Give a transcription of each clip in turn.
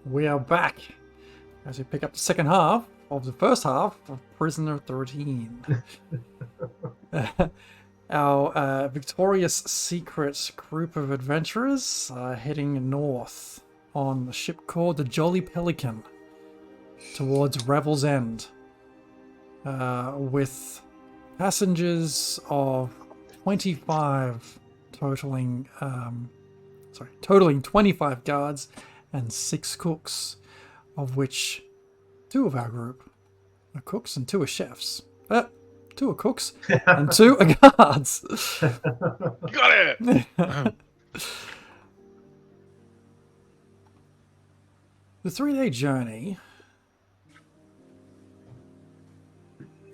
We are back as we pick up the second half of the first half of Prisoner 13. Our Victorious Secret group of adventurers are heading north on the ship called the Jolly Pelican towards Revel's End, with passengers of 25 totaling 25 guards and 6 cooks, of which 2 of our group are cooks and 2 are chefs. 2 are cooks and 2 are guards. Got it! The 3-day journey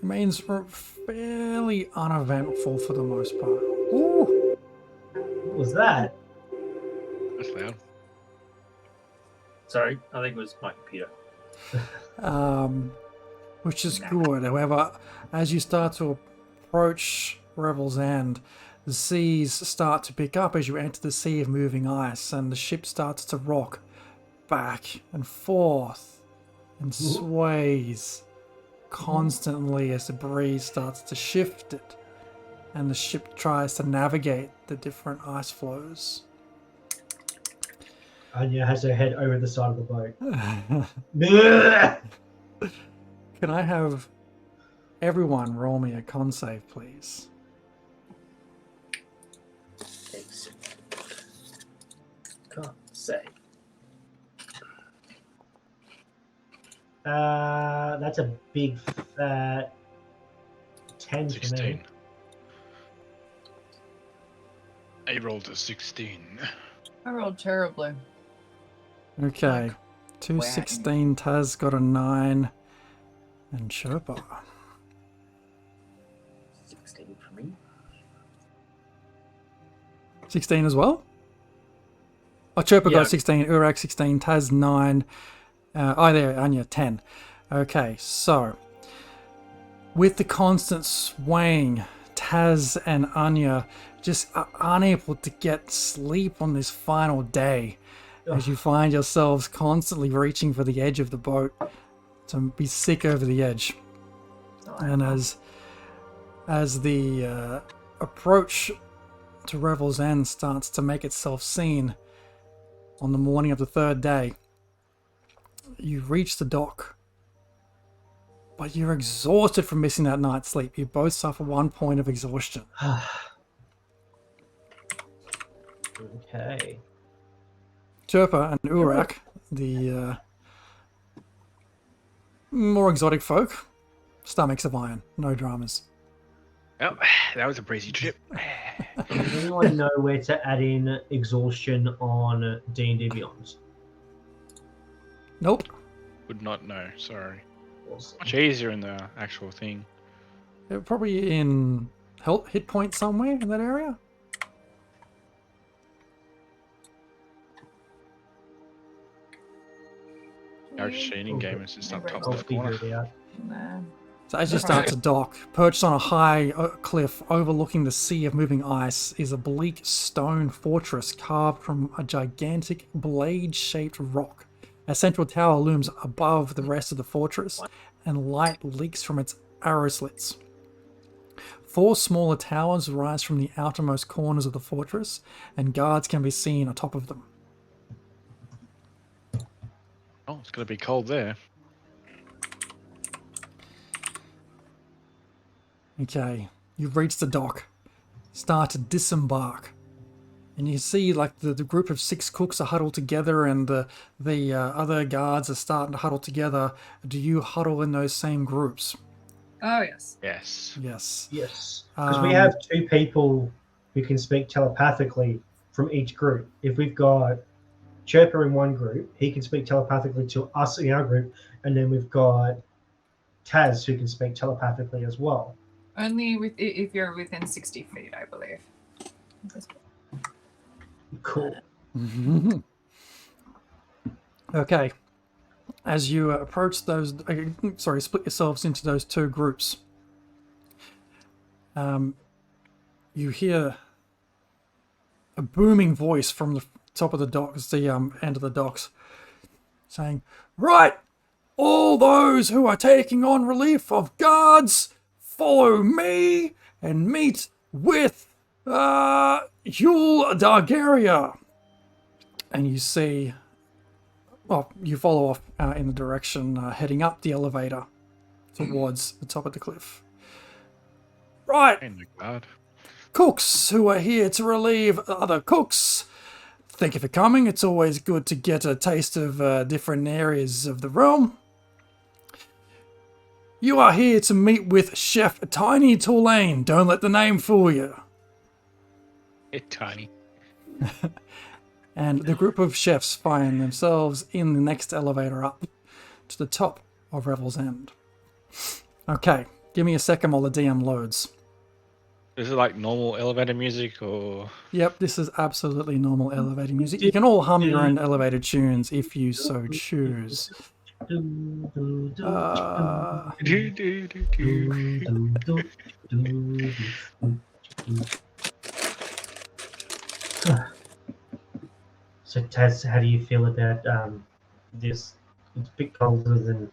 remains fairly uneventful for the most part. Ooh. What was that? That's loud. Sorry, I think it was my computer. Which is good. However, as you start to approach Revel's End, the seas start to pick up as you enter the sea of moving ice, and the ship starts to rock back and forth and sways constantly as the breeze starts to shift it, and the ship tries to navigate the different ice flows. Anya has her head over the side of the boat. Can I have everyone roll me a con save, please? Can't say. That's a big fat 10 for 16. me. I rolled a 16. I rolled terribly. Okay. 216, Taz got a 9, and Sherpa. 16 for me. 16 as well? Oh, Chirpa Yeah. got 16, Urak 16, Taz 9. There, Anya 10. Okay, so with the constant swaying, Taz and Anya just are unable to get sleep on this final day, as you find yourselves constantly reaching for the edge of the boat to be sick over the edge. And as the approach to Revel's End starts to make itself seen on the morning of the 3rd day, you reach the dock, but you're exhausted from missing that night's sleep. You both suffer 1 point of exhaustion. Okay. Chirpa and Urak, the more exotic folk, stomachs of iron, no dramas. Oh, that was a breezy trip. Does anyone know where to add in exhaustion on D&D Beyond? Nope. Would not know, sorry. Awesome. Much easier in the actual thing. They're probably in hit point somewhere in that area. Our cheating game is just up top I'll left figure corner. it out. Nah. So as you start to dock, perched on a high cliff overlooking the sea of moving ice is a bleak stone fortress carved from a gigantic blade-shaped rock. A central tower looms above the rest of the fortress, and light leaks from its arrow slits. 4 smaller towers rise from the outermost corners of the fortress, and guards can be seen atop of them. Oh, it's going to be cold there. Okay, you reach the dock, start to disembark, and you see like the group of 6 cooks are huddled together, and the other guards are starting to huddle together. Do you huddle in those same groups? Oh, yes. Yes. Yes. Yes. Because we have 2 people who can speak telepathically from each group. If we've got Chirper in one group, he can speak telepathically to us in our group, and then we've got Taz who can speak telepathically as well. Only if you're within 60 feet, I believe. Cool. Okay. As you approach those, split yourselves into those 2 groups. You hear a booming voice from the top of the docks, the end of the docks. saying, "Right, all those who are taking on relief of guards, follow me and meet with Yul Dargaria." And you see, well, you follow off in the direction heading up the elevator towards the top of the cliff. Right, Oh my god. cooks who are here to relieve other cooks. Thank you for coming. It's always good to get a taste of different areas of the realm. You are here to meet with Chef Tiny Tulane. Don't let the name fool you. It's tiny. And the group of chefs find themselves in the next elevator up to the top of Revel's End. Okay, give me a second while the DM loads. Is it like normal elevator music or? Yep, this is absolutely normal elevator music. You can all hum your own elevator tunes if you so choose. So Taz, how do you feel about this? It's a bit colder than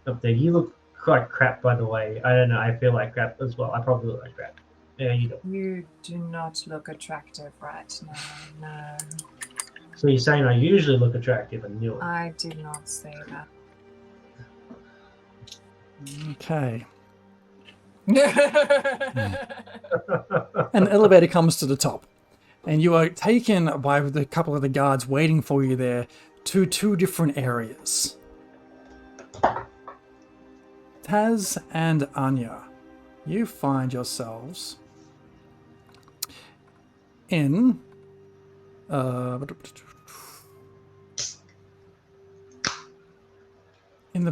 up there. You look quite crap, by the way. I don't know. I feel like crap as well. I probably look like crap. Yeah, you do. You do not look attractive right now. No, So you're saying I usually look attractive and knew it. I did not say that. Okay. An elevator comes to the top, and you are taken by the couple of the guards waiting for you there to two different areas. Taz and Anya, you find yourselves in the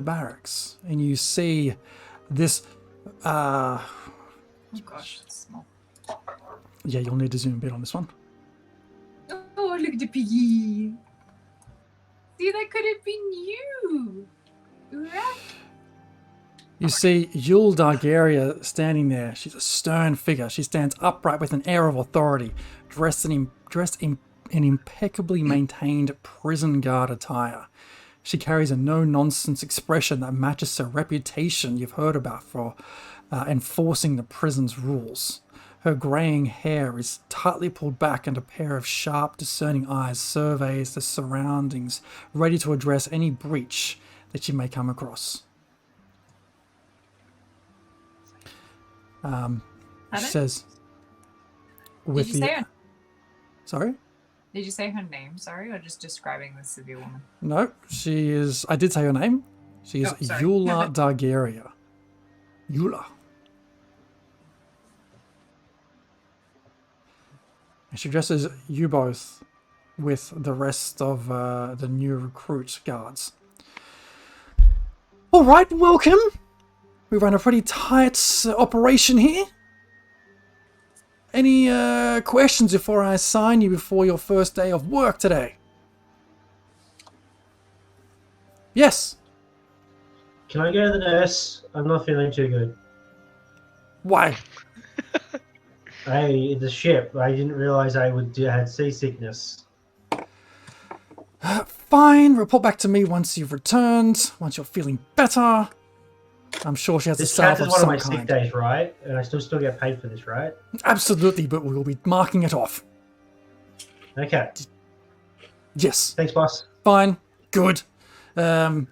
barracks, and you see this Oh gosh, it's small. yeah, you'll need to zoom a bit on this one. Oh, look at the piggy. See, that could have been you. Right? You see Yul Dargaria standing there. She's a stern figure. She stands upright with an air of authority, dressed in impeccably maintained prison guard attire. She carries a no-nonsense expression that matches her reputation you've heard about for enforcing the prison's rules. Her greying hair is tightly pulled back, and a pair of sharp, discerning eyes surveys the surroundings, ready to address any breach that she may come across. She Pardon? says, Did you say her? Sorry? Did you say her name? Sorry, or just describing the severe woman? No, she is... I did say her name. She is Oh, sorry. Eula Dargaria. Eula. And she dresses you both with the rest of the new recruit guards. All right, welcome. We ran a pretty tight operation here. Any questions before I assign you before your first day of work today? Yes. Can I go to the nurse? I'm not feeling too good. Why? The ship. I didn't realize I had seasickness. Fine. Report back to me once you've returned. Once you're feeling better. I'm sure she has a This salve counts as of one of some my sick kind. days, right? And I still get paid for this, right? Absolutely, but we will be marking it off. Okay. Yes. Thanks, boss. Fine. Good. I'm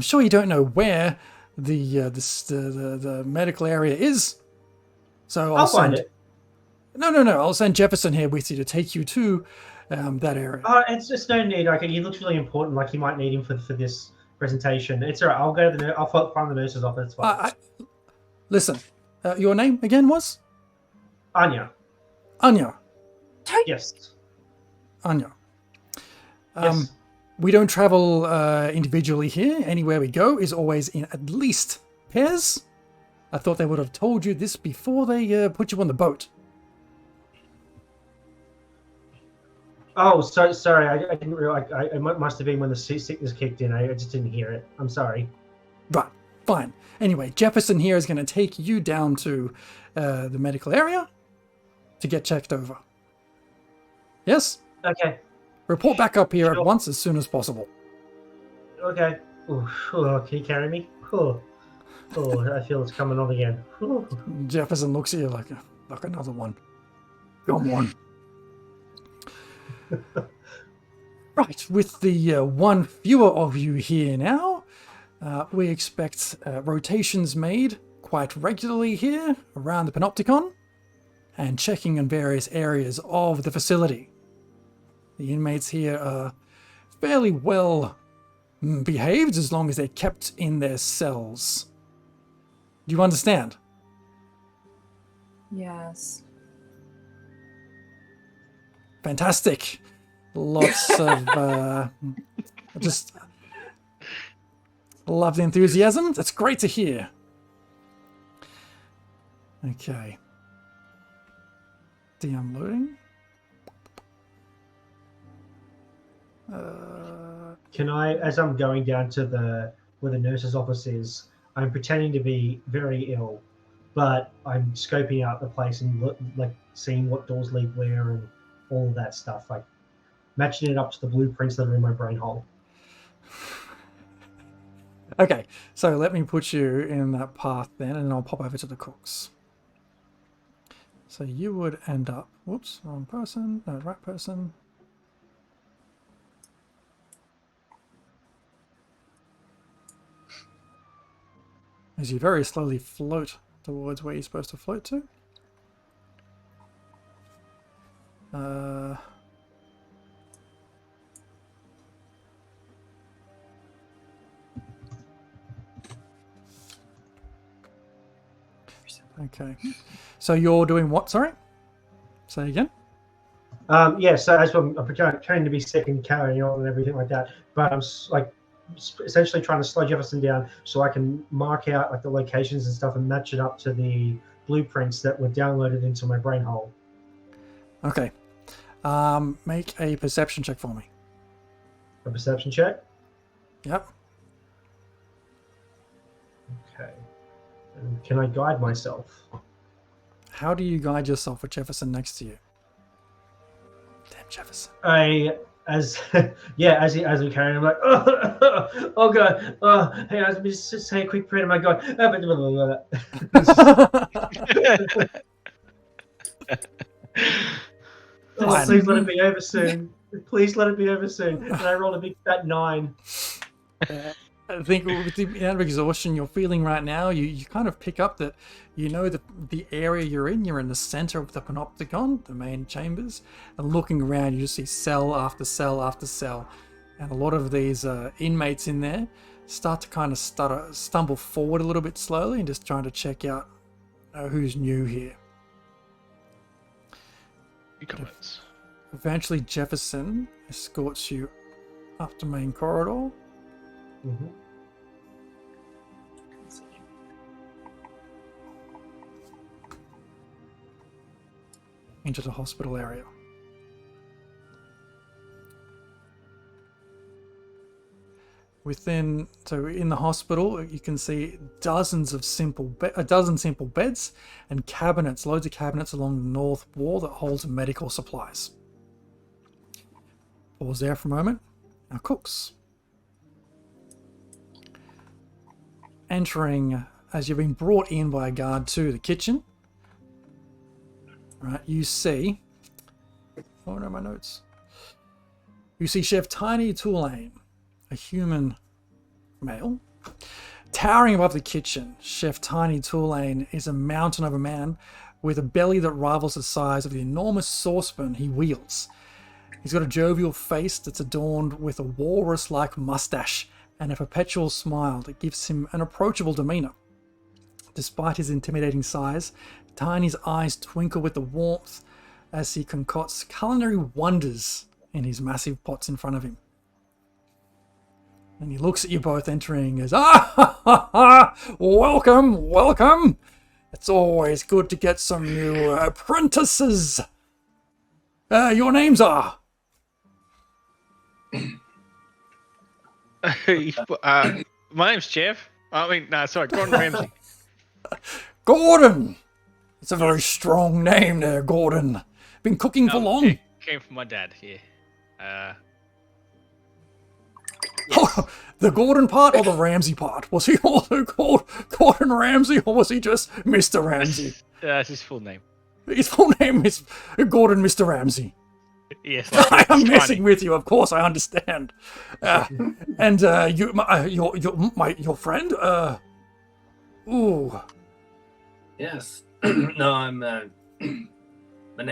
sure you don't know where the medical area is. So I'll find send... it. No. I'll send Jefferson here with you to take you to that area. Oh, it's just no need. Like, he looks really important. Like, you might need him for this presentation. It's alright. I'll go to the. I'll find the nurse's office. It's fine. Listen, your name again was? Anya. Anya. Yes. Anya. Yes. We don't travel individually here. Anywhere we go is always in at least pairs. I thought they would have told you this before they put you on the boat. Oh, so sorry. I didn't realize. It must have been when the sickness kicked in. I just didn't hear it. I'm sorry. Right, fine. Anyway, Jefferson here is going to take you down to the medical area to get checked over. Yes? Okay. Report back up here Sure. at once as soon as possible. Okay. Ooh, can you carry me? I feel it's coming on again. Jefferson looks at you like another one. Come on. Right, with the one fewer of you here now, we expect rotations made quite regularly here around the Panopticon and checking in various areas of the facility. The inmates here are fairly well behaved as long as they're kept in their cells. Do you understand? Yes. Fantastic. Lots of just love the enthusiasm. That's great to hear. Okay. DM loading. Can I, as I'm going down to where the nurse's office is, I'm pretending to be very ill, but I'm scoping out the place and like seeing what doors lead where and all of that stuff, like matching it up to the blueprints that are in my brain hole. Okay, so let me put you in that path then, and I'll pop over to the cooks. So you would end up, whoops, wrong person, no, right person. As you very slowly float towards where you're supposed to float to. Okay. So you're doing what, sorry? Say again? Yeah, so as I'm trying to be sick and carrying on and everything like that, but I'm essentially trying to slow Jefferson down so I can mark out like the locations and stuff and match it up to the blueprints that were downloaded into my brain hole. Okay. Make a perception check for me. A perception check? Yep. Okay. And can I guide myself? How do you guide yourself with Jefferson next to you? Damn Jefferson. As we carry, I'm like, oh god, hey, let me just say a quick prayer to my God. Oh, please let it be over soon. Please let it be over soon. And I rolled a big fat 9. I think with the amount of exhaustion you're feeling right now, you kind of pick up that you know the area you're in the center of the Panopticon, the main chambers, and looking around you just see cell after cell after cell. And a lot of these inmates in there start to kind of stumble forward a little bit slowly and just trying to check out who's new here. Comments. Eventually Jefferson escorts you up the main corridor. Mm-hmm. Into the hospital area. So in the hospital, you can see a dozen simple beds and cabinets, loads of cabinets along the north wall that holds medical supplies. Pause there for a moment. Now cooks. Entering, as you've been brought in by a guard to the kitchen, right, you see, oh no, my notes. You see Chef Tiny Tulane, a human male, towering above the kitchen. Chef Tiny Tulane is a mountain of a man with a belly that rivals the size of the enormous saucepan he wields. He's got a jovial face that's adorned with a walrus-like mustache and a perpetual smile that gives him an approachable demeanor. Despite his intimidating size, Tiny's eyes twinkle with the warmth as he concocts culinary wonders in his massive pots in front of him. And he looks at you both entering as, welcome, welcome. It's always good to get some new apprentices. Your names are? My name's Jeff. Gordon Ramsay. Gordon! It's a very strong name there, Gordon. Been cooking for long? It came from my dad here. Oh, the Gordon part or the Ramsay part? Was he also called Gordon Ramsay, or was he just Mr. Ramsay? That's his full name. His full name is Gordon Mr. Ramsay. Yes. I am it's messing tiny. with you, of course. I understand. And your friend. Ooh. Yes. No, I'm. My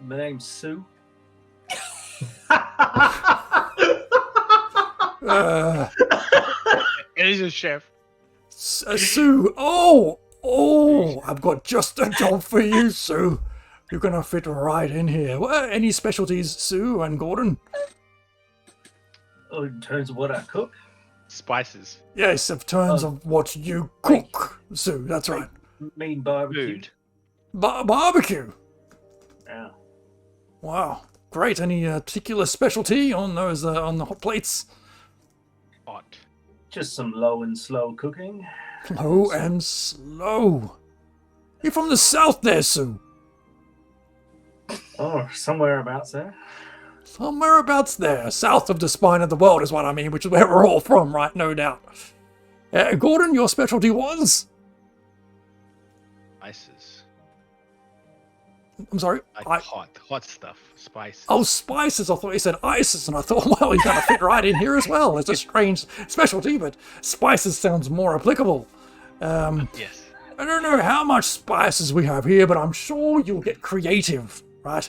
name's Sue. He's a chef. Sue. Oh, I've got just a job for you, Sue. You're gonna fit right in here. Any specialties, Sue and Gordon? Oh, in terms of what I cook, Spices. Yes, in terms of what you cook, Sue. That's right. mean barbecue. Food. Barbecue. Yeah. Wow, great. Any particular specialty on those on the hot plates? Hot. Just some low and slow cooking. Low and slow. You're from the south there, Sue. Oh, somewhere about there. Somewhere abouts there, south of the spine of the world is what I mean, which is where we're all from, right? No doubt. Gordon, your specialty was? Spices. I'm sorry? Like hot stuff. Spices. Oh, spices. I thought you said ices, and I thought, well, he's going to fit right in here as well. It's a strange specialty, but spices sounds more applicable. Yes. I don't know how much spices we have here, but I'm sure you'll get creative, right?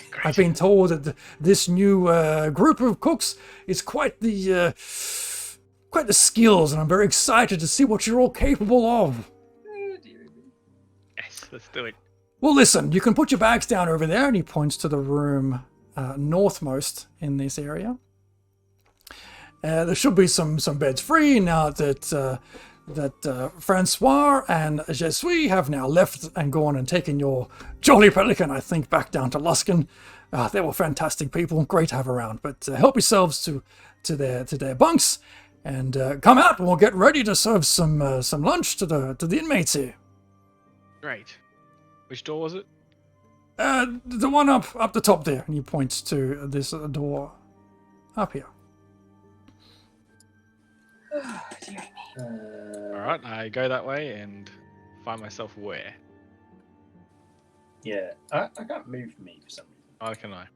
Great. I've been told that this new group of cooks is quite the skills, and I'm very excited to see what you're all capable of. Oh, dear me. Yes, let's do it. Well, listen, you can put your bags down over there, and he points to the room northmost in this area. There should be some beds free now that Francois and Jesui have now left and gone and taken your Jolly Pelican, I think, back down to Luskan. They were fantastic people, great to have around. But help yourselves to their bunks and come out, and we'll get ready to serve some lunch to the inmates here. Great. Which door was it? The one up the top there, and he points to this door up here. Oh, dear me. Alright, I go that way and find myself where? Yeah, I can't move me for some reason. How can I?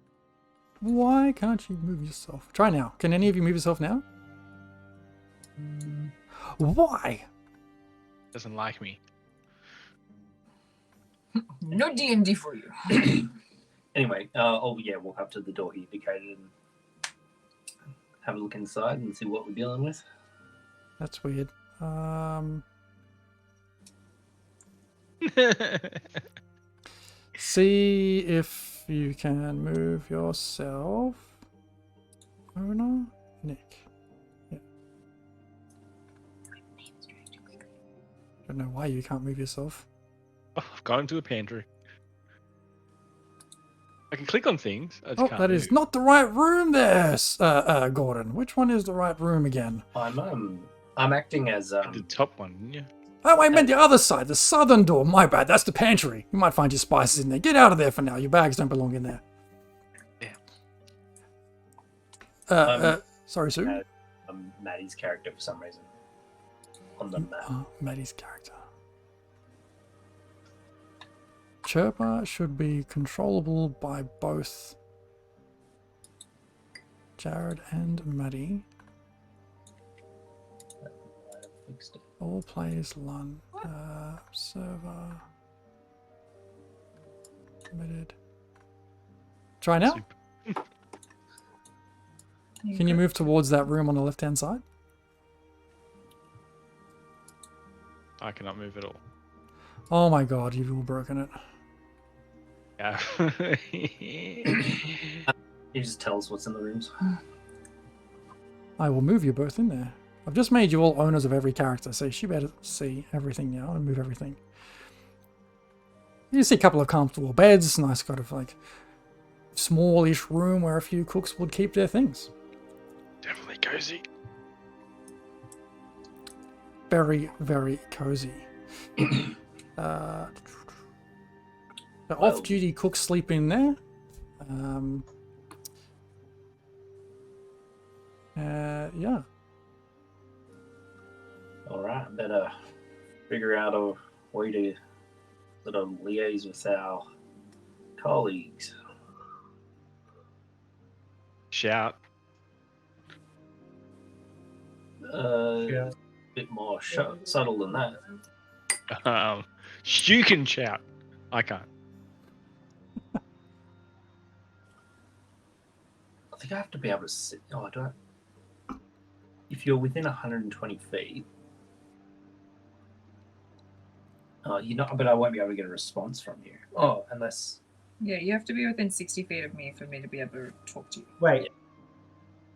Why can't you move yourself? Try now. Can any of you move yourself now? Why? Doesn't like me. No D&D for you. Anyway, walk up to the door he indicated and have a look inside and see what we're dealing with. That's weird. See if you can move yourself. Owner? Nick. Yeah. Don't know why you can't move yourself. Oh, I've gone into a pantry. I can click on things. I just Oh, can't that is move. not the right room there, Gordon. Which one is the right room again? I'm acting as The top one, didn't you? Oh, I meant the other side, the southern door. My bad, that's the pantry. You might find your spices in there. Get out of there for now. Your bags don't belong in there. Yeah. Sorry, Sue? Maddie's character for some reason on the map. Maddie's character. Chirper should be controllable by both Jared and Maddie. Fixed it. All players learn. Server. Committed. Try now. Super. Can you move towards that room on the left-hand side? I cannot move at all. Oh my god, you've all broken it. Yeah. You just tell us what's in the rooms. I will move you both in there. I've just made you all owners of every character, so you should be able to see everything now and move everything. You see a couple of comfortable beds, nice kind of like smallish room where a few cooks would keep their things. Definitely cozy. Very, very cozy. The off-duty cooks sleep in there. Yeah. All right, better figure out a way to sort of liaise with our colleagues. Shout. Yeah. A bit more subtle than that. Stu can shout. I can't. I think I have to be able to sit. Oh, I don't. If you're within 120 feet, but I won't be able to get a response from you. Oh, unless. Yeah, you have to be within 60 feet of me for me to be able to talk to you. Wait.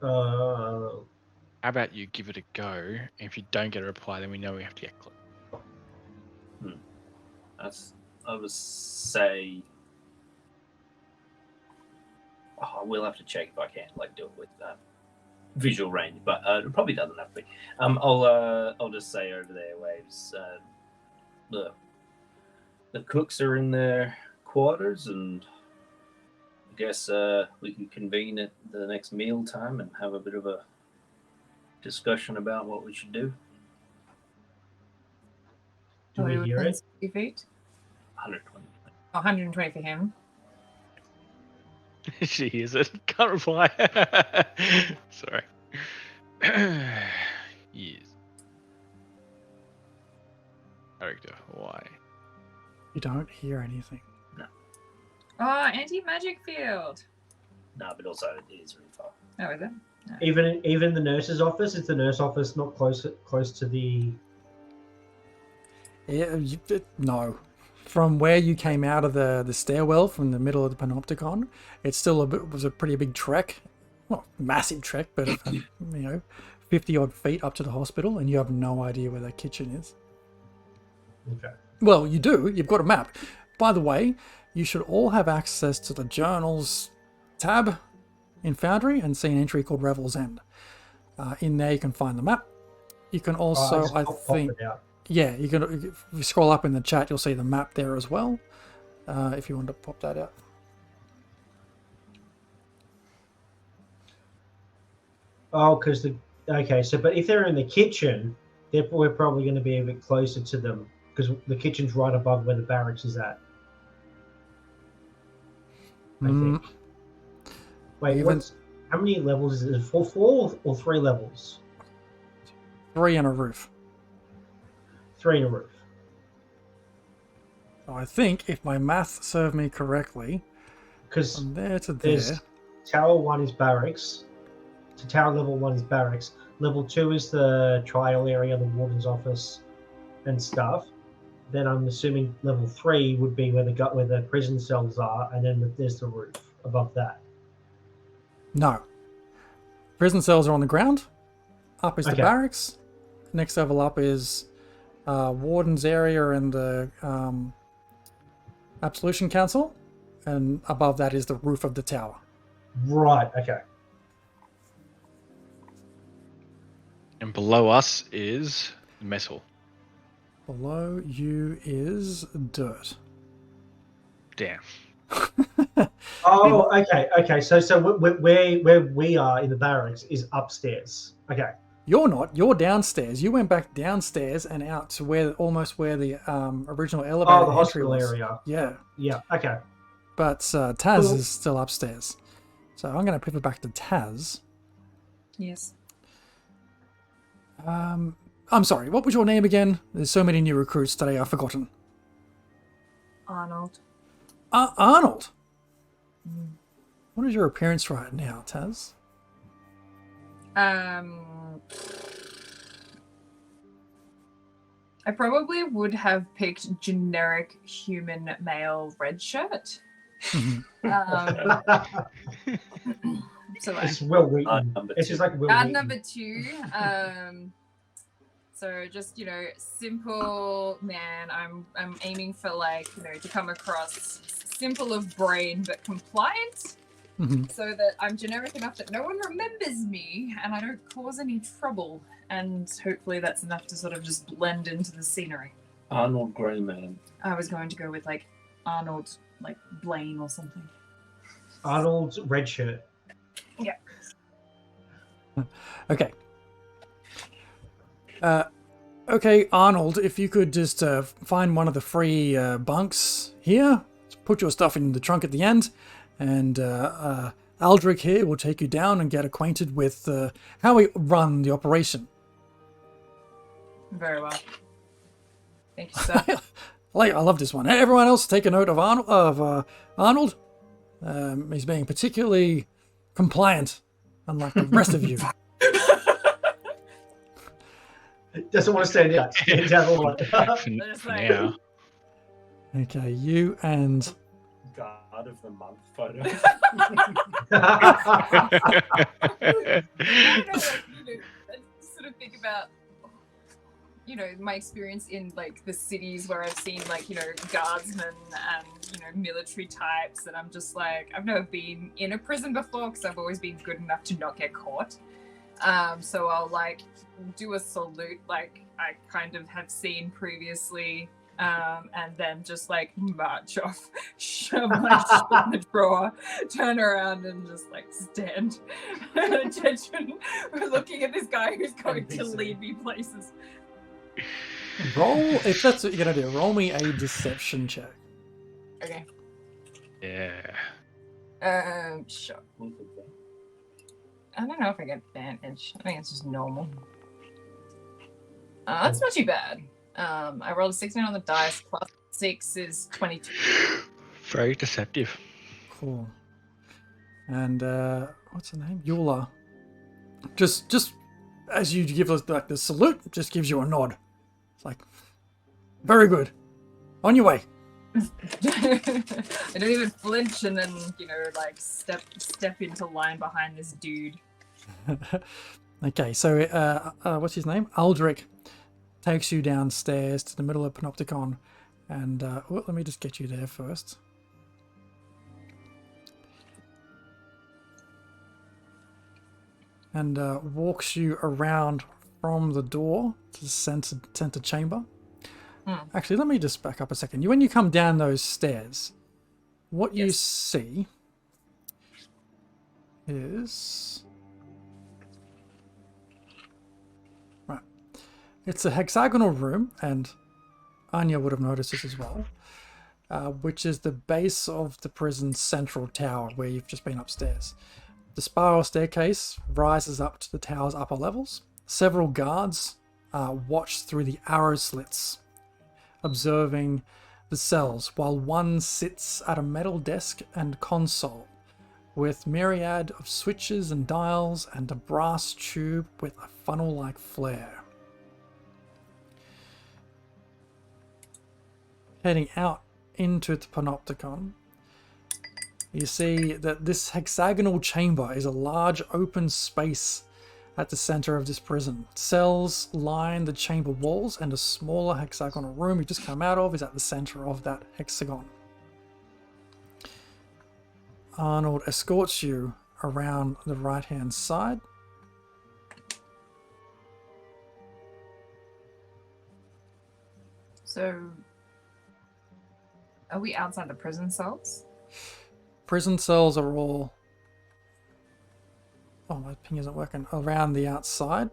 How about you give it a go? And if you don't get a reply, then we know we have to get close. I would say. Oh, we'll have to check if I can do it with visual range, but it probably doesn't have to be. I'll just say over the airwaves, the cooks are in their quarters, and I guess we can convene at the next meal time and have a bit of a discussion about what we should do. Do we hear it? 60 feet? 120. 120 for him. She hears it. Can't reply. Sorry. Yes. Character. Why? You don't hear anything. Oh, anti-magic field. No, but also it is really far. Oh, is it? No. Even the nurse's office, is the nurse office not close to the... Yeah, no. From where you came out of the stairwell from the middle of the panopticon, it's still was a pretty big trek. Well, massive trek, but 50 odd feet up to the hospital, and you have no idea where that kitchen is. Okay. Well, you do. You've got a map. By the way, you should all have access to the journals tab in Foundry and see an entry called Revels End. In there, you can find the map. You can also, I think. Yeah, you can. If you scroll up in the chat, you'll see the map there as well. If you want to pop that out. Oh, because but if they're in the kitchen, we're probably going to be a bit closer to them because the kitchen's right above where the barracks is at. I think. Wait, how many levels is it? 4 or 3 levels? 3 and a roof. 3 and a roof. So I think, if my math serve me correctly, because from there to there, Tower 1 is barracks. So Tower level 1 is barracks. Level 2 is the trial area, the warden's office, and stuff. Then I'm assuming level 3 would be where the prison cells are, and then there's the roof above that. No. Prison cells are on the ground. Up is the barracks. Next level up is Warden's area and the Absolution Council. And above that is the roof of the tower. Right, okay. And below us is the mess hall. Below you is dirt. Damn. Oh, okay. So where we are in the barracks is upstairs. Okay. You're not. You're downstairs. You went back downstairs and out to almost where the original elevator the entry hospital was. area. Yeah. Yeah. Okay. But Taz is still upstairs. So I'm going to pivot back to Taz. Yes. I'm sorry. What was your name again? There's so many new recruits today. I've forgotten. Arnold. Arnold. What is your appearance right now, Taz? I probably would have picked generic human male red shirt. So it's well written. It's just like well written. Number 2. So just simple man. I'm aiming for to come across simple of brain but compliant. So that I'm generic enough that no one remembers me and I don't cause any trouble. And hopefully that's enough to sort of just blend into the scenery. Arnold Greyman. I was going to go with Arnold, Blaine or something. Arnold's red shirt. Yeah. Okay. Okay, Arnold, if you could just find one of the free bunks here, put your stuff in the trunk at the end, and Aldrich here will take you down and get acquainted with how we run the operation. Very well. Thank you, sir. I love this one. Everyone else take a note of Arnold. He's being particularly compliant, unlike the rest of you. Doesn't want to stand out. Stand out a lot. For now. Okay, you and... God of the month photo. I sort of think about, my experience in like the cities where I've seen like, guardsmen and, military types, and I'm just like, I've never been in a prison before because I've always been good enough to not get caught. So I'll like do a salute like I kind of have seen previously. And then just like march off, shove my shit in the drawer, turn around and just like stand at attention. We're looking at this guy who's going to lead me places. Roll, if that's what you're going to do, roll me a deception check. Okay. Yeah. Sure. I don't know if I get advantage. I think it's just normal. That's not too bad. I rolled a 16 on the dice, plus 6 is 22. Very deceptive. Cool. And what's her name? Eula. Just as you give us like the salute, just gives you a nod. It's like, very good. On your way. I don't even flinch and then, like step into line behind this dude. Okay, so what's his name? Aldrich takes you downstairs to the middle of Panopticon, and let me just get you there first. And walks you around from the door to the center chamber. Actually, let me just back up a second. When you come down those stairs, what you see is... Right. It's a hexagonal room, and Anya would have noticed this as well, which is the base of the prison's central tower, where you've just been upstairs. The spiral staircase rises up to the tower's upper levels. Several guards watch through the arrow slits, observing the cells, while one sits at a metal desk and console with myriad of switches and dials and a brass tube with a funnel-like flare. Heading out into the Panopticon, you see that this hexagonal chamber is a large open space at the center of this prison. Cells line the chamber walls, and a smaller hexagonal room you just come out of is at the center of that hexagon. Arnold escorts you around the right-hand side. So, are we outside the prison cells? Prison cells are all... Oh, my ping isn't working. Around the outside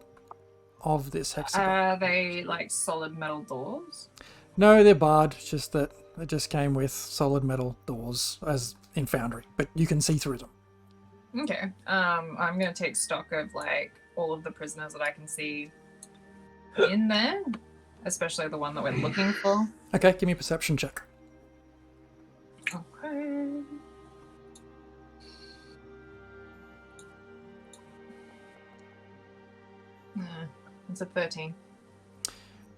of this hexagon. Are they like solid metal doors? No, they're barred. It's just that it just came with solid metal doors, as in Foundry, but you can see through them. Okay. I'm gonna take stock of like all of the prisoners that I can see in there, especially the one that we're looking for. Okay, give me a perception check. Okay. It's a 13.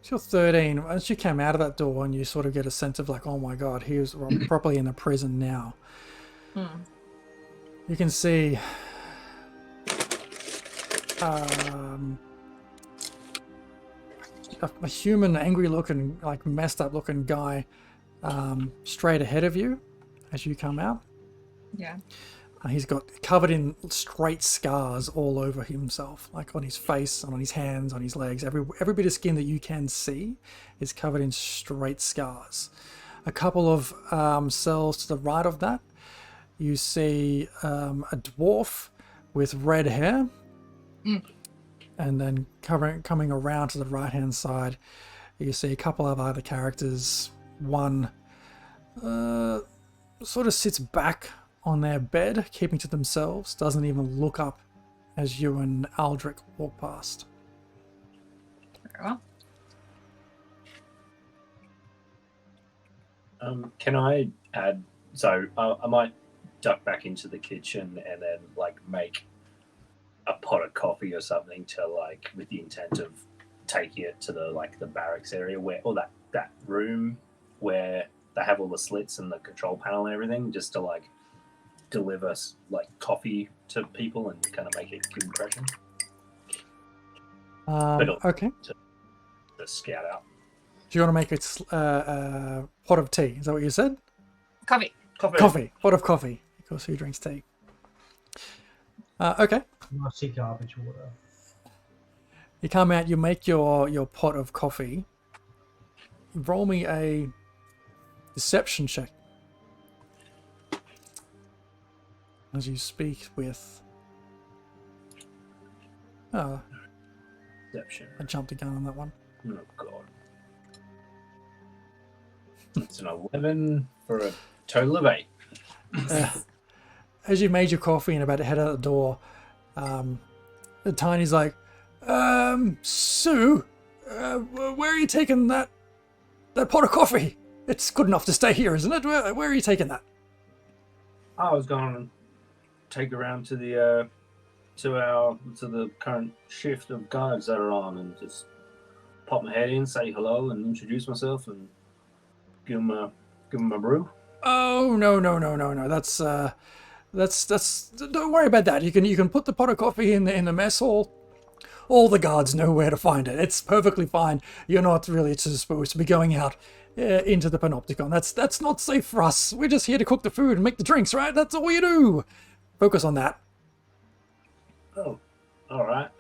So you're 13. As you came out of that door and you sort of get a sense of like, oh my god, he was properly in a prison now. You can see a human, angry looking, like messed up looking guy straight ahead of you as you come out. Yeah. He's got covered in straight scars all over himself, like on his face, on his hands, on his legs. Every bit of skin that you can see is covered in straight scars. A couple of cells to the right of that, you see a dwarf with red hair And then coming around to the right-hand side, you see a couple of other characters. One sort of sits back on their bed, keeping to themselves, doesn't even look up as you and Aldrich walk past. Very well. Can I add? So I might duck back into the kitchen and then like make a pot of coffee or something to like with the intent of taking it to the barracks area where or that room where they have all the slits and the control panel and everything, just to like deliver like coffee to people and kind of make it a good impression. Okay. To scout out. Do you want to make a pot of tea? Is that what you said? Coffee. Coffee. Pot of coffee. Of course, who drinks tea? Okay. Nasty garbage water. You come out, you make your pot of coffee. Roll me a deception check. As you speak with... Oh, Deception. I jumped the gun on that one. Oh god. It's an 11 for a total of 8. As you made your coffee and about to head out the door, the Tiny's like, Sue, where are you taking that pot of coffee? It's good enough to stay here, isn't it? Where are you taking that? I was going to take around to the to the current shift of guards that are on and just pop my head in, say hello, and introduce myself, and give them a brew. Oh no! That's don't worry about that. You can put the pot of coffee in the mess hall. All the guards know where to find it. It's perfectly fine. You're not really supposed to be going out into the panopticon. That's not safe for us. We're just here to cook the food and make the drinks, right? That's all you do. Focus on that. Oh, all right.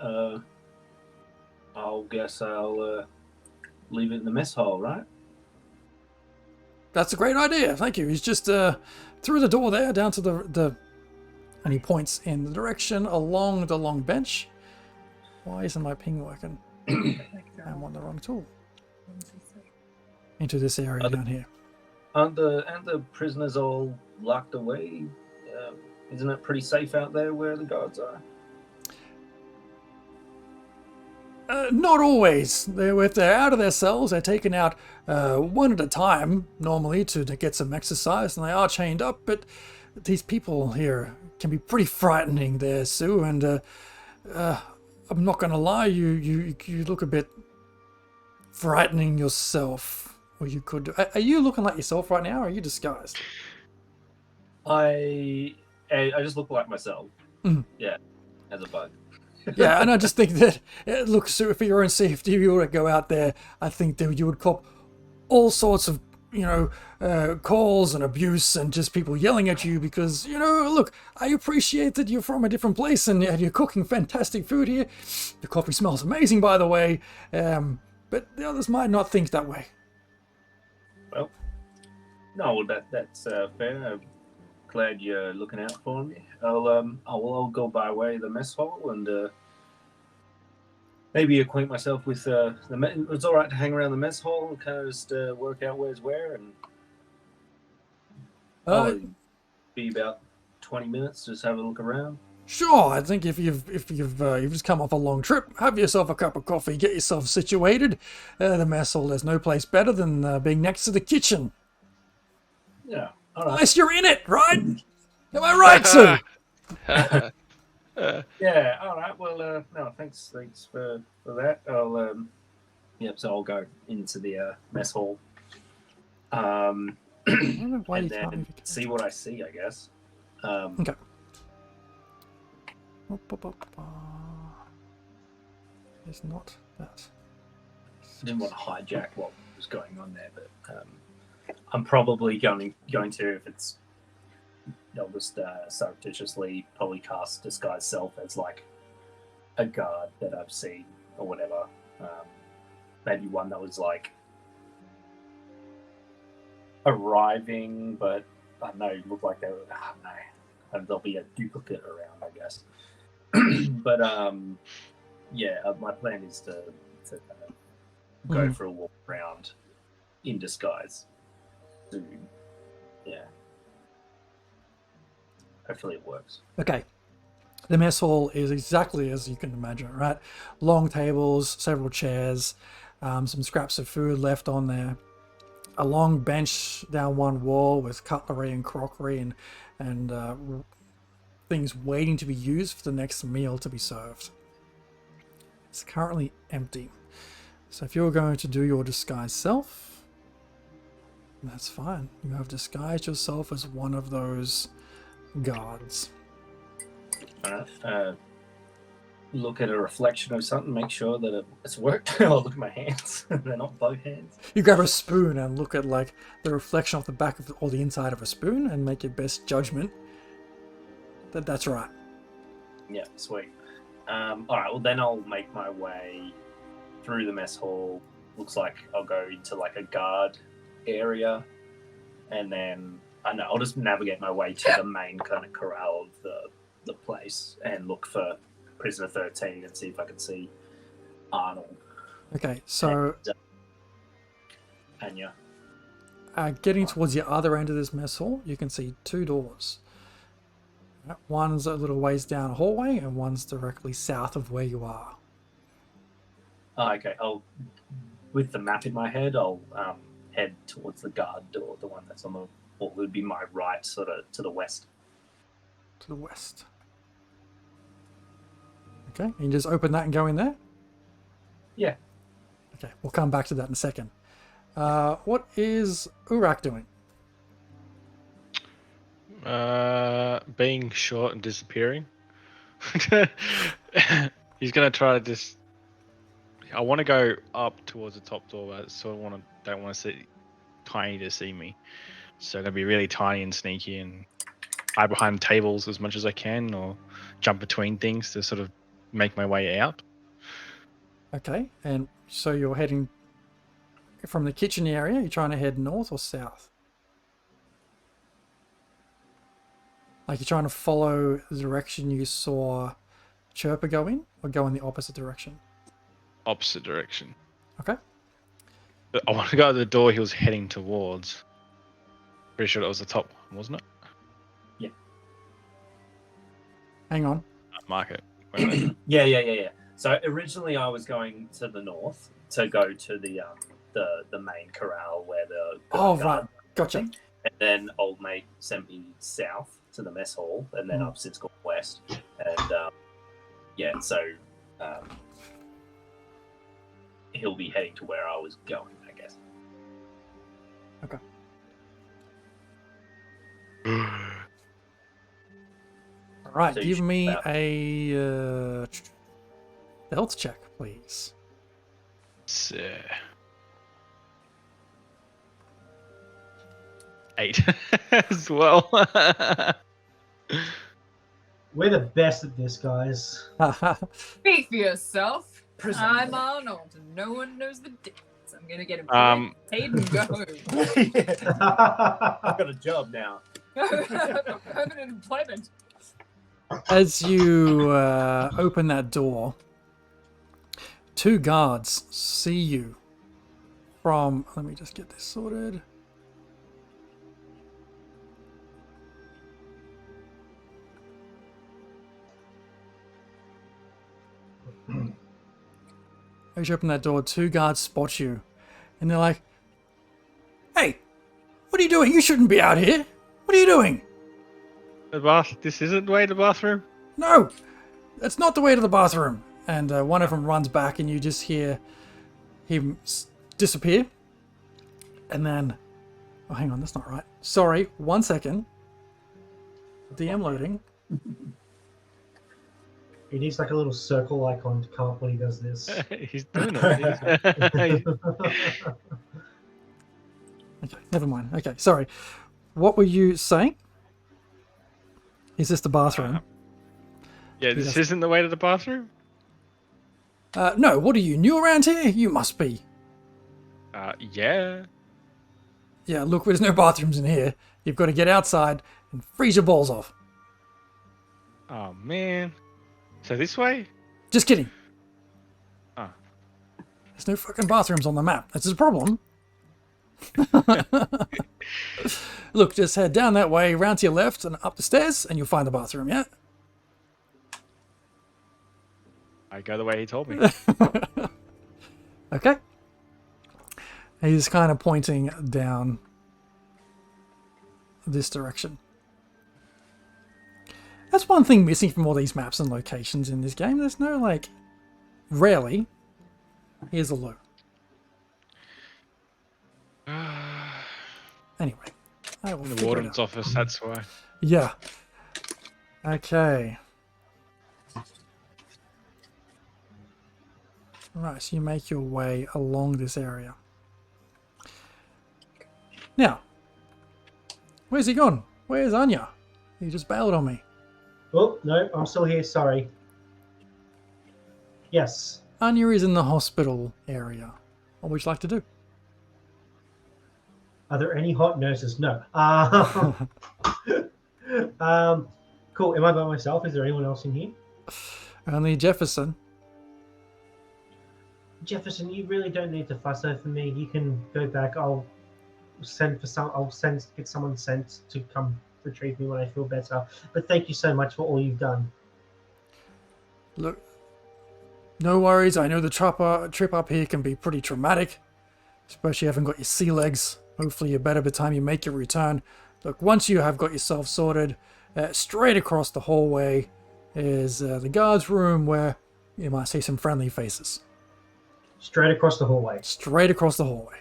I'll guess I'll leave it in the mess hall, right? That's a great idea. Thank you. He's just through the door there, down to the and he points in the direction along the long bench. Why isn't my ping working? I'm on the wrong tool. Into this area down here. Aren't the prisoners all locked away? Isn't it pretty safe out there where the guards are? Not always. If they're out of their cells, they're taken out one at a time, normally, to get some exercise, and they are chained up, but these people here can be pretty frightening there, Sue, and I'm not going to lie, you look a bit frightening yourself, or you could... Are you looking like yourself right now, or are you disguised? I just look like myself. Mm. Yeah, as a bug. Yeah, and I just think that, look, Sue, for your own safety, if you were to go out there, I think that you would cop all sorts of, calls and abuse and just people yelling at you because, look, I appreciate that you're from a different place and you're cooking fantastic food here. The coffee smells amazing, by the way, but the others might not think that way. Well, no, that's fair. I'm glad you're looking out for me. I'll go by way of the mess hall and maybe acquaint myself with it's all right to hang around the mess hall and kind of just work out where's where, and I'll be about 20 minutes, just have a look around. Sure, I think if you've just come off a long trip, have yourself a cup of coffee, get yourself situated. The mess hall, there's no place better than being next to the kitchen. Yeah, all right. Unless you're in it, right? Am I right, Sue? Yeah, all right. Well, no, thanks for that. So I'll go into the mess hall, and then see what I see, I guess. Okay. It's not that. I didn't want to hijack what was going on there, but I'm probably going to, if it's, I'll just surreptitiously probably cast disguise self as like a guard that I've seen or whatever. Maybe one that was like arriving, but I don't know, look like they were, I don't know, and there'll be a duplicate around, I guess. But my plan is to kind of go for a walk around in disguise soon. Yeah. Hopefully it works. Okay. The mess hall is exactly as you can imagine, right? Long tables, several chairs, some scraps of food left on there. A long bench down one wall with cutlery and crockery and things waiting to be used for the next meal to be served. It's currently empty. So if you're going to do your disguise self, that's fine. You have disguised yourself as one of those guards. Look at a reflection of something, make sure that it's worked. I'll look at my hands. They're not both hands. You grab a spoon and look at like the reflection off the back of or the inside of a spoon and make your best judgment that that's right. Yeah, sweet. All right, well then I'll make my way through the mess hall. Looks like I'll go into like a guard area, and then I'll just navigate my way to the main kind of corral of the place and look for Prisoner 13 and see if I can see Arnold. Okay, so Anya. Getting towards the other end of this mess hall, you can see two doors. One's a little ways down a hallway, and one's directly south of where you are. Okay, with the map in my head, I'll head towards the guard door, the one that's on the, what would be my right, sort of to the west. To the west. Okay, you just open that and go in there? Yeah. Okay, we'll come back to that in a second. What is Urak doing? Being short and disappearing. He's gonna try to I want to go up towards the top door, but I sort of don't want to see Tiny to see me. So I'm gonna be really tiny and sneaky and hide behind tables as much as I can, or jump between things to sort of make my way out. Okay, and so you're heading from the kitchen area. You're trying to head north or south? Like you're trying to follow the direction you saw Chirper go in, or go in the opposite direction? Opposite direction. Okay. But I want to go to the door he was heading towards. Pretty sure that was the top one, wasn't it? Yeah. Hang on. Mark it. Yeah. So originally I was going to the north to go to the main corral where the Right, gotcha. And then old mate sent me south to the mess hall, and then I've since gone west. And he'll be heading to where I was going, I guess. Okay. All right, So give me a stealth check, please. It's, 8 as well. We're the best at this, guys. Speak for yourself. I'm Arnold, and no one knows the difference. I'm gonna get him paid and go home. I've got a job now. Permanent employment. As you open that door, two guards see you from... Let me just get this sorted. As you open that door, two guards spot you. And they're like, "Hey, what are you doing? You shouldn't be out here. What are you doing?" This isn't the way to the bathroom? "No, that's not the way to the bathroom." And one of them runs back and you just hear him disappear. And then... Oh, hang on, that's not right. Sorry, 1 second. DM loading. He needs like a little circle icon to come up when he does this. He's doing it. Okay, never mind. Okay, sorry. What were you saying? Is this the bathroom? Yeah, this isn't the way to the bathroom? No, what are you, new around here? You must be. Yeah. Yeah, look, there's no bathrooms in here. You've got to get outside and freeze your balls off. Oh, man. So this way? Just kidding. Oh. There's no fucking bathrooms on the map. That's a problem. Look, just head down that way, round to your left, and up the stairs, and you'll find the bathroom, yeah? I go the way he told me. Okay. He's kind of pointing down this direction. That's one thing missing from all these maps and locations in this game. There's no, like, rarely, here's a loo. Anyway. I will In the figure it warden's out. office, that's why. Yeah. Okay. Right, so you make your way along this area. Now, where's he gone? Where's Anya? He just bailed on me. Oh, no, I'm still here. Sorry. Yes. Anya is in the hospital area. What would you like to do? Are there any hot nurses? No. Cool. Am I by myself? Is there anyone else in here? Only Jefferson. Jefferson, you really don't need to fuss over me. You can go back. I'll get someone sent to come retrieve me when I feel better. But thank you so much for all you've done. Look, no worries. I know the trip up here can be pretty traumatic, especially having got your sea legs. Hopefully you're better by the time you make your return. Look, once you have got yourself sorted, straight across the hallway is the guard's room where you might see some friendly faces. Straight across the hallway. Straight across the hallway.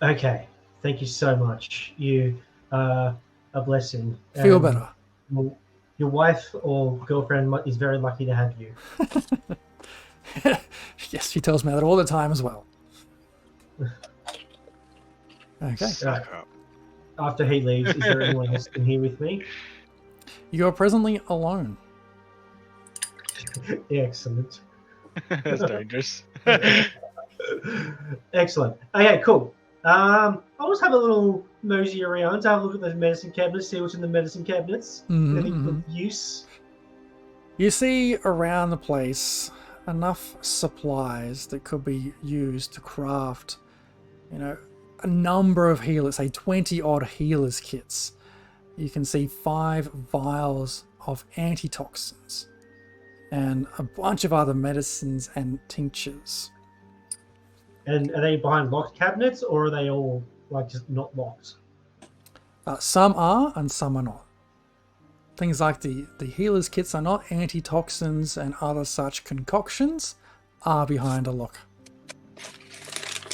Okay. Thank you so much. You are a blessing. Feel better. Well, your wife or girlfriend is very lucky to have you. Yes, she tells me that all the time as well. Okay. Right. After he leaves, is there anyone else in here with me? You are presently alone. Excellent. That's dangerous. Excellent. Okay, cool. I'll just have a little mosey around, have a look at those medicine cabinets, see what's in the medicine cabinets. Anything of use? You see around the place enough supplies that could be used to craft, a number of healers, say 20 odd healers kits. You can see 5 vials of antitoxins and a bunch of other medicines and tinctures. And are they behind locked cabinets, or are they all just not locked? Some are and some are not. Things like the healers kits are not. Antitoxins and other such concoctions are behind a lock.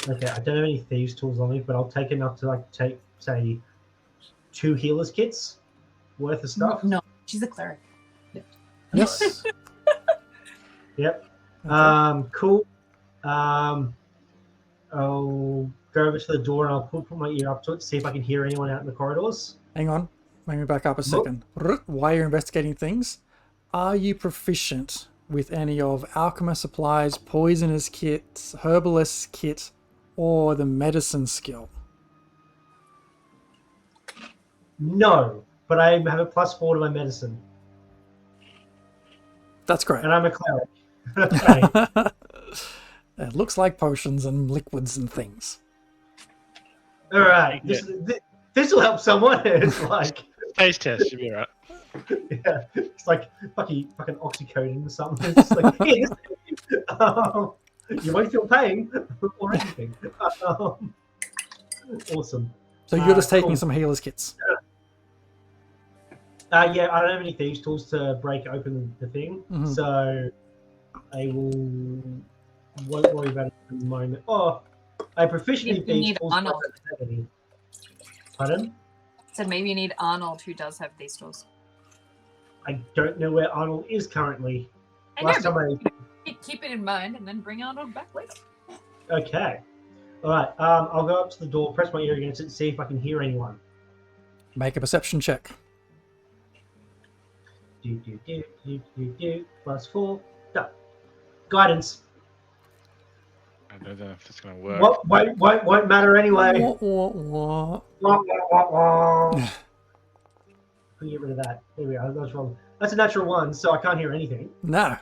Okay, I don't have any thieves tools on me, but I'll take enough to take, say, 2 healers kits worth of stuff. No, she's a cleric. Yes. Yep. Okay. Cool. I'll go over to the door and I'll put my ear up to it to see if I can hear anyone out in the corridors. Hang on. Let me back up a second. While you're investigating things, are you proficient with any of alchemist supplies, poisoner's kits, herbalist's kit, or the medicine skill? No, but I have a +4 to my medicine. That's great. And I'm a cleric. Okay. It looks like potions and liquids and things. All right. This will help someone. It's like... Taste test should be alright. Yeah, it's like fucking oxycodone or something. It's like, you won't feel pain or anything. Awesome. So you're just taking cool. some healers kits. Yeah, I don't have any thieves tools to break open the thing, so I won't worry about it at the moment. Oh, I proficiently You need thieves tools. Arnold. Pardon? Said maybe you need Arnold, who does have these tools. I don't know where Arnold is currently. I Last know, time keep it in mind and then bring Arnold back later. Okay. All right. I'll go up to the door, press my ear against it, and see if I can hear anyone. Make a perception check. +4. Done. Guidance. I don't know if it's going to work. Won't matter anyway. What? Can get rid of that. There we go. That's wrong. That's a natural one, so I can't hear anything. No.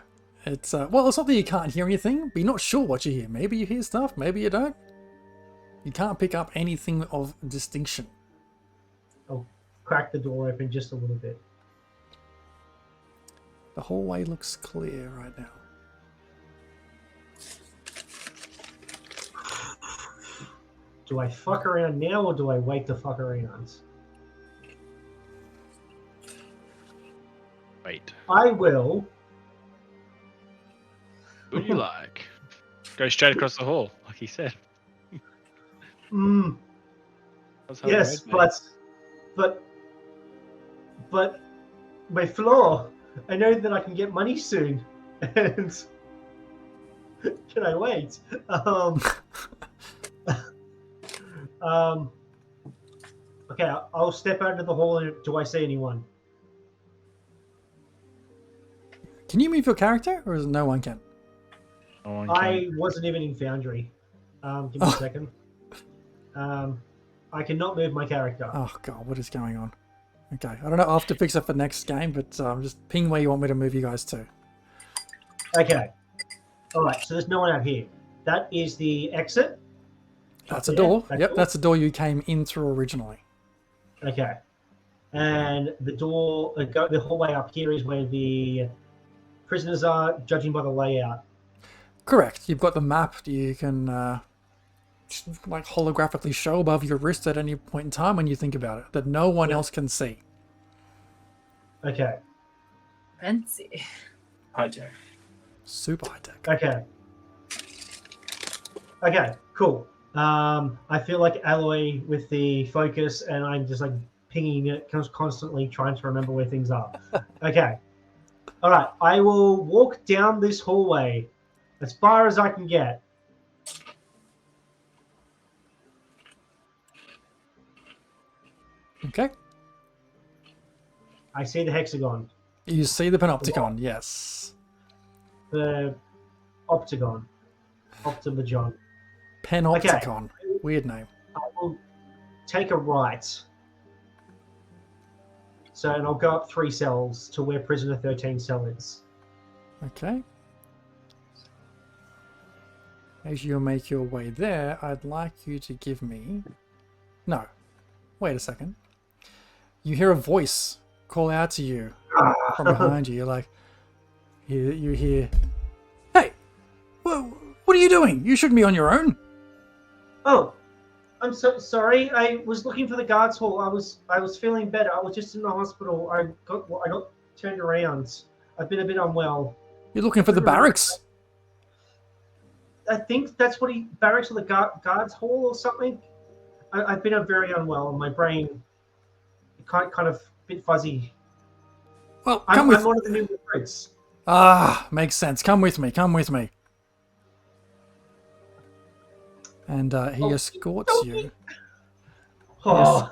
It's, well, it's not that you can't hear anything, but you're not sure what you hear. Maybe you hear stuff, maybe you don't. You can't pick up anything of distinction. I'll crack the door open just a little bit. The hallway looks clear right now. Do I fuck around now or do I wait to fuck around? Wait. I will. What do you like? Go straight across the hall, like he said. That's how it Yes, made me. but my floor. I know that I can get money soon, and can I wait? Okay, I'll step out into the hall. And do I see anyone? Can you move your character, or is no one can? No one I can. wasn't even in Foundry. Give me a second. I cannot move my character. Oh god, what is going on? Okay, I don't know. I'll have to fix it for next game, but just ping where you want me to move you guys to. Okay. All right. So there's no one out here. That is the exit. That's a Up there, door. that Yep, door. that's the door you came in through originally. Okay. And the door, the hallway up here is where the prisoners are, judging by the layout. Correct. You've got the map you can like holographically show above your wrist at any point in time when you think about it, that no one else can see. Okay. Fancy. High tech. Super high tech. Okay. Okay. Cool. I feel like Alloy with the focus, and I'm just like pinging it, constantly trying to remember where things are. Okay. All right. I will walk down this hallway as far as I can get. Okay. I see the hexagon, You see the panopticon, yes. the octagon, optimagon. Panopticon. Weird name. I will take a right. So, and I'll go up 3 cells to where prisoner 13 cell is. Okay. As you make your way there, I'd like you to give me... No. Wait a second. You hear a voice call out to you from behind you. You're like... You hear... Hey! Well, what are you doing? You shouldn't be on your own. Oh, I'm so sorry. I was looking for the guards hall. I was feeling better. I was just in the hospital. I got turned around. I've been a bit unwell. You're looking for the barracks. I think that's what barracks or the guards hall or something. I've been very unwell. My brain kind of a bit fuzzy. Well, I'm come with... one of the new recruits. Ah, makes sense. Come with me. Come with me. And he escorts you. Oh.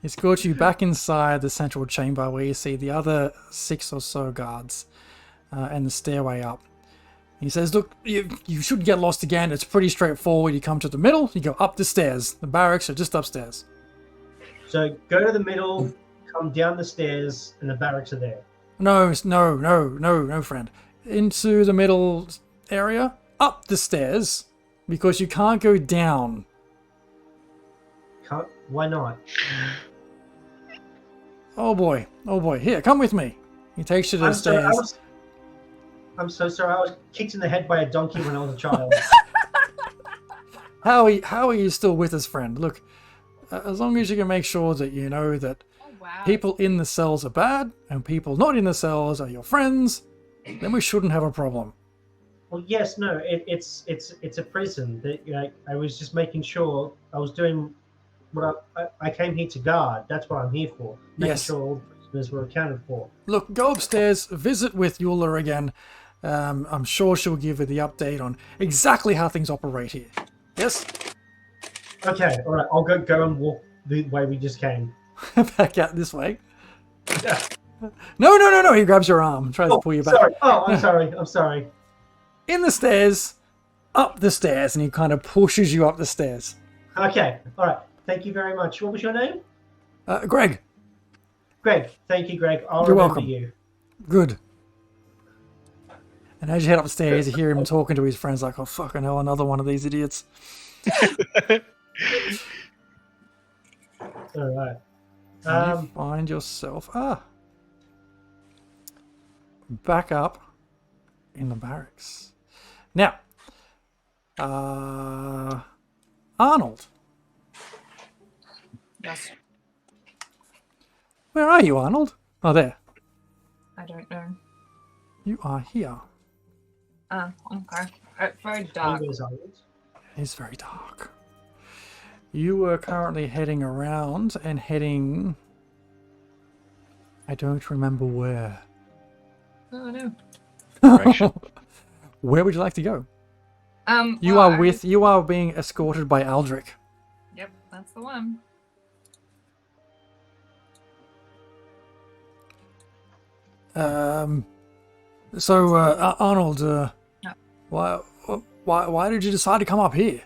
He escorts you back inside the central chamber where you see the other 6 or so guards and the stairway up. He says, look, you shouldn't get lost again. It's pretty straightforward. You come to the middle, you go up the stairs. The barracks are just upstairs. So go to the middle, come down the stairs, and the barracks are there. No, friend. Into the middle area, up the stairs, because you can't go down. Why not? Oh boy. Here, come with me. He takes you to the stairs. I'm so sorry. I was kicked in the head by a donkey when I was a child. How are you still with us, friend? Look, as long as you can make sure that you know that people in the cells are bad and people not in the cells are your friends, then we shouldn't have a problem. Well, yes, no, it's a prison. That I was just making sure I was doing what I came here to guard. That's what I'm here for. Making sure all the prisoners were accounted for. Look, go upstairs, visit with Eula again. I'm sure she'll give you the update on exactly how things operate here. Yes? Okay, all right. I'll go and walk the way we just came. Back out this way. Yeah. No. He grabs your arm and tries to pull you back. Sorry. Oh, I'm sorry. In the stairs, up the stairs, and he kind of pushes you up the stairs. Okay, all right. Thank you very much. What was your name? Greg. Greg, thank you, Greg. I'll You're remember welcome. you. Good. And as you head upstairs, you hear him talking to his friends like, oh, fucking hell, another one of these idiots. All right. And you find yourself back up in the barracks. Now, Arnold, Yes. where are you, Arnold? Oh, there. I don't know. You are here. Okay. It's very dark. It's very dark. You are currently heading around and heading... I don't remember where. Oh no. Direction. Where would you like to go? You well, you are being escorted by Aldrich. Yep, that's the one. So, Arnold, why did you decide to come up here?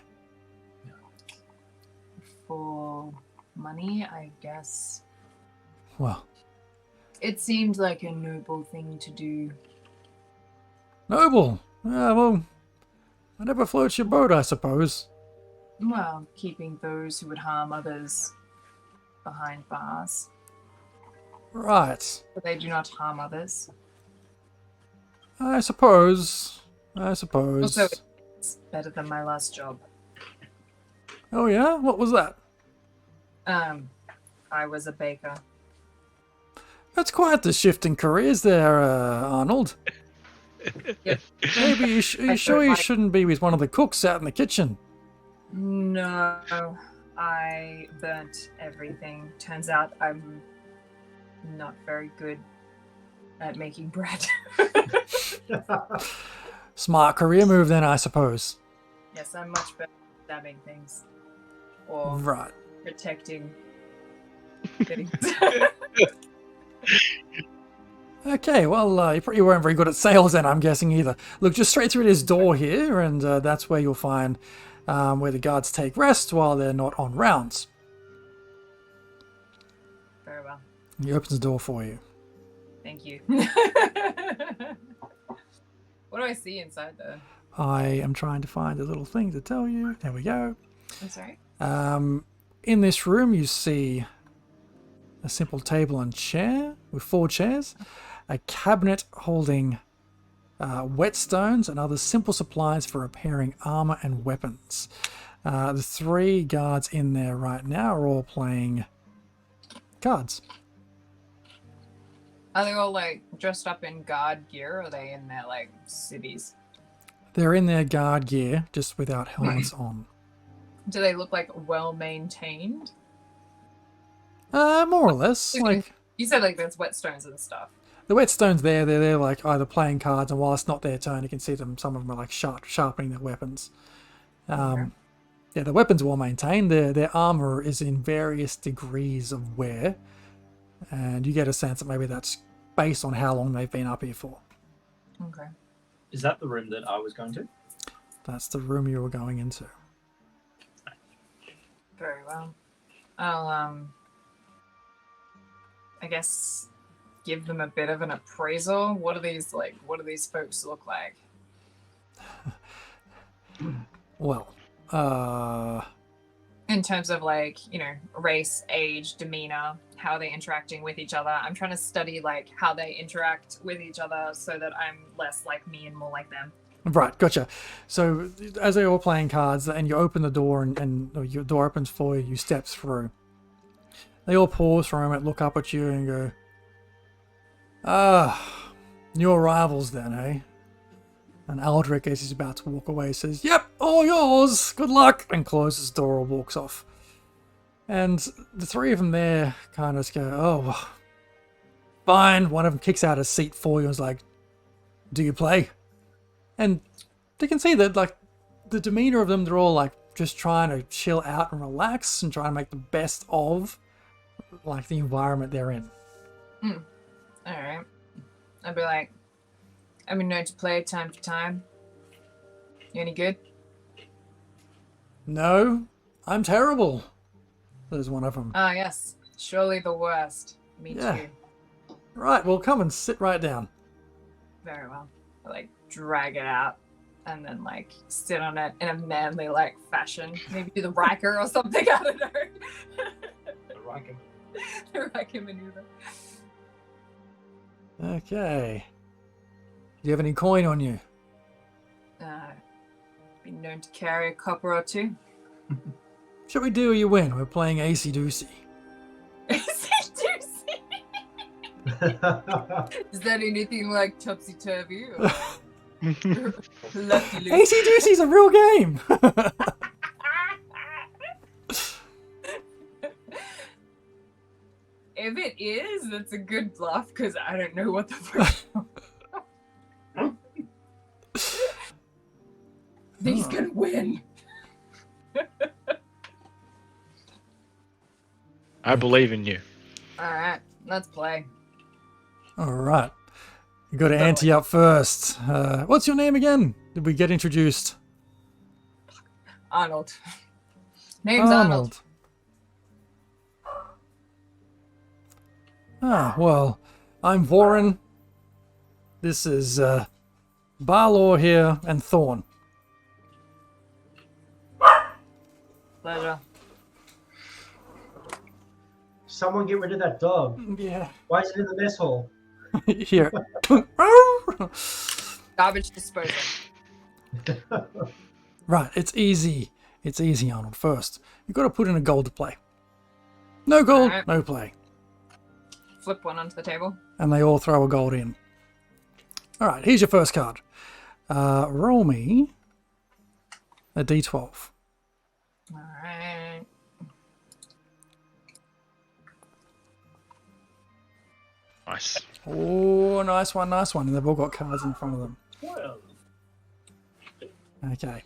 For money, I guess. Well, It seemed like a noble thing to do. noble. Well, whatever floats your boat, I suppose. Well, keeping those who would harm others behind bars. Right. But they do not harm others. I suppose. Also, it's better than my last job. Oh yeah? What was that? I was a baker. That's quite the shift in careers there, Arnold. Yep. Maybe you sure you shouldn't be with one of the cooks out in the kitchen? No, I burnt everything. Turns out I'm not very good at making bread. Smart career move then, I suppose. Yes, I'm much better at stabbing things. Or Right. protecting things. Okay, well, you probably weren't very good at sales then, I'm guessing, either. Look, just straight through this door here, and that's where you'll find where the guards take rest while they're not on rounds. Very well. He opens the door for you. Thank you. What do I see inside though? I am trying to find a little thing to tell you. There we go. I'm sorry. In this room, you see a simple table and chair with 4 chairs, a cabinet holding whetstones and other simple supplies for repairing armor and weapons. The 3 guards in there right now are all playing cards. Are they all like dressed up in guard gear, or are they in their like civvies? They're in their guard gear, just without helmets on. Do they look like well maintained? More or less. Like You said like there's whetstones and stuff. the whetstones they're like either playing cards, and while it's not their turn, you can see them. Some of them are like sharpening their weapons. Okay. Yeah, the weapons are well maintained. Their armor is in various degrees of wear, and you get a sense that maybe that's based on how long they've been up here for. Okay. Is that the room that I was going to? That's the room you were going into. Very well. I'll I guess give them a bit of an appraisal. What do these folks look like? Well, In terms of like, race, age, demeanor, how they're interacting with each other. I'm trying to study like how they interact with each other so that I'm less like me and more like them. right, gotcha. So as they're all playing cards, and you open the door, and your door opens for you, you step through. They all pause for a moment, look up at you, and go, new arrivals then, eh? And Aldrich, as he's about to walk away, says, "Yep, all yours. Good luck," and closes the door and walks off. And the 3 of them there kind of just go, "Oh, fine." One of them kicks out a seat for you and is like, "Do you play?" And they can see that, like, the demeanor of them, they're all like just trying to chill out and relax and try to make the best of like the environment they're in. All right. I'd be like, I've been known to play time to time. You any good? No, I'm terrible. There's one of them. Ah, yes. Surely the worst. Me Yeah. too. Right, well, come and sit right down. Very well. I, like, drag it out and then, like, sit on it in a manly, like, fashion. Maybe do the Riker or something. I don't know. The Riker maneuver. Okay. Do you have any coin on you? Been known to carry a copper or two. Shall we do or you win? We're playing AC Doocy. Is that anything like Topsy Turvy? Lefty loose? AC Doocy's a real game! If it is, that's a good bluff because I don't know what the fuck. He's gonna win. I believe in you. Alright, let's play. Alright. You got to ante up first. What's your name again? Did we get introduced? Arnold. Name's Arnold. Ah, well, I'm Vorin. This is Baldur here and Thorn. Pleasure. Someone get rid of that dog. Yeah. Why is it in the mess hall? Here. Garbage disposal. Right, it's easy. It's easy, Arnold. First, you've got to put in a gold to play. No gold, Alright. no play. Flip one onto the table. And they all throw a gold in. Alright, here's your first card. Roll me a d12. Alright. Nice. Oh, nice one, nice one. And they've all got cards in front of them. 12. Okay.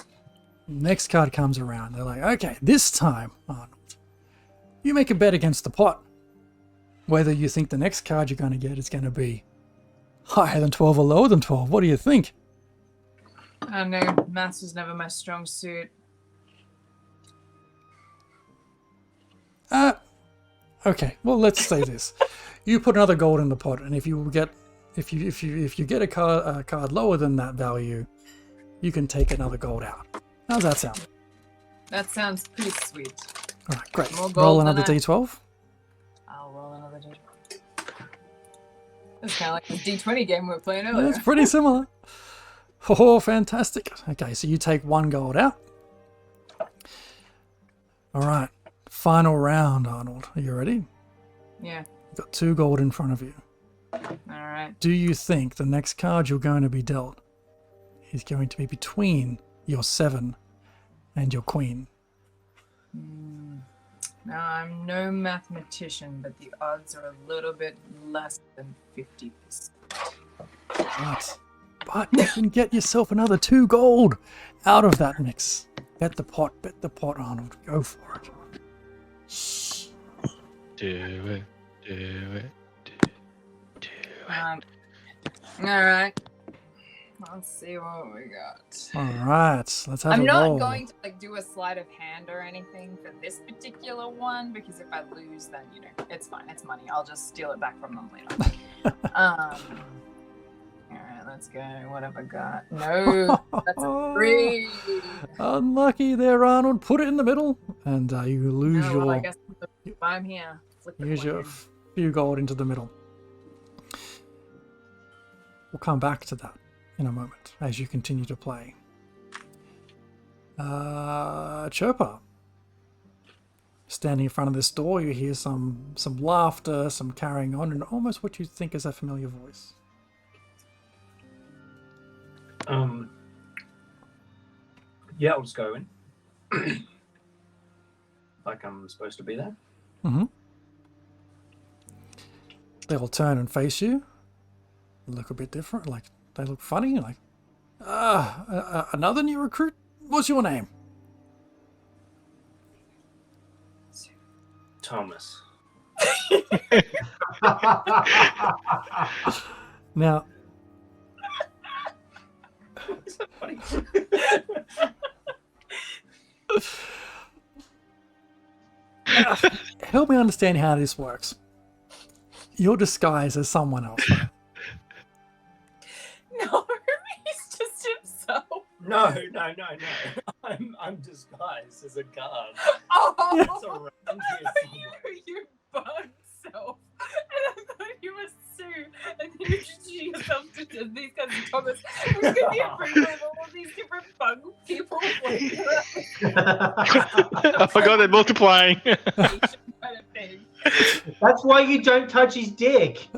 Next card comes around. They're like, okay, this time, Arnold, you make a bet against the pot. Whether you think the next card you're going to get is going to be higher than 12 or lower than 12. What do you think? I don't know. Maths was never my strong suit. Okay, well, let's say this. You put another gold in the pot, and if you get a card lower than that value, you can take another gold out. How's that sound? That sounds pretty sweet. All right, great. More gold Roll than another that. d12. I'll roll another d20. It's kind of like the d20 game we were playing earlier. It's pretty similar. Oh, fantastic. Okay, so you take one gold out. All right, final round, Arnold. Are you ready? Yeah. You've got 2 gold in front of you. Alright. Do you think the next card you're going to be dealt is going to be between your 7 and your queen? Now, I'm no mathematician, but the odds are a little bit less than 50%. But you can get yourself another 2 gold out of that mix. Bet the pot, Arnold. Go for it. Do it. Do it. Do it. Alright. Let's see what we got. All right, let's have I'm a not roll. going to like do a sleight of hand or anything for this particular one because if I lose, then you know it's fine. It's money. I'll just steal it back from them later. All right, let's go. What have I got? No, that's a 3. Unlucky there, Arnold. Put it in the middle, and you lose Oh, your well, I guess I'm here. Flip it use your in. few gold into the middle. We'll come back to that in a moment as you continue to play. Chirper. Standing in front of this door, you hear some laughter, some carrying on, and almost what you think is a familiar voice. Yeah, I'll just go in. Like I'm supposed to be there. Mm-hmm. They will turn and face you. Look a bit different, like they look funny, like, another new recruit? What's your name? Thomas. Now, Is that funny? help me understand how this works. Your disguise as someone else, right? No, he's just himself. No. I'm disguised as a guard. Oh, It's around here somewhere. you bug self. And I thought you were Sue. And then you introduced yourself to these guys and Thomas. We could be a group of all these different bug people. I forgot they're multiplying. Kind of thing. That's why you don't touch his dick.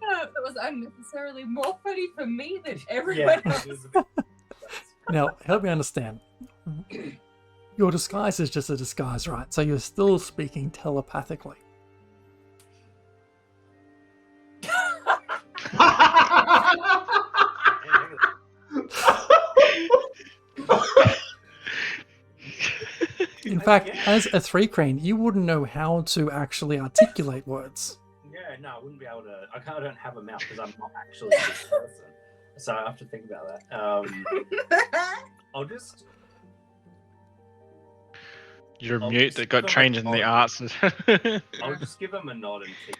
That was unnecessarily more funny for me than everyone else. it was a bit- Now, help me understand. Your disguise is just a disguise, right? So you're still speaking telepathically. In fact, as a 3 crane, you wouldn't know how to actually articulate words. Yeah, no, I wouldn't be able to. I don't have a mouth because I'm not actually this person. So I have to think about that. I'll just. You're a I'll mute just that got give trained him in a the nod. arts. I'll just give him a nod and keep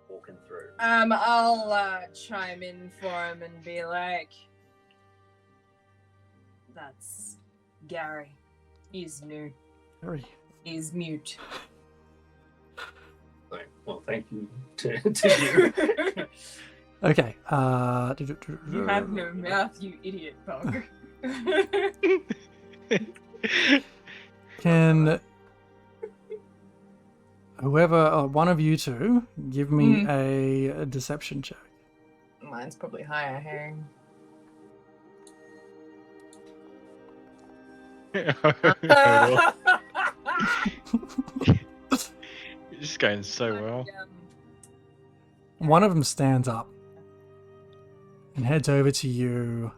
walking through. I'll chime in for him and be like, "That's Gary. He's new. Very. He's mute." Well, thank you to you. Okay. You have no mouth, you idiot bug. Can whoever, one of you two, give me a deception check? Mine's probably higher, Herring. You're just going so well. One of them stands up and heads over to you,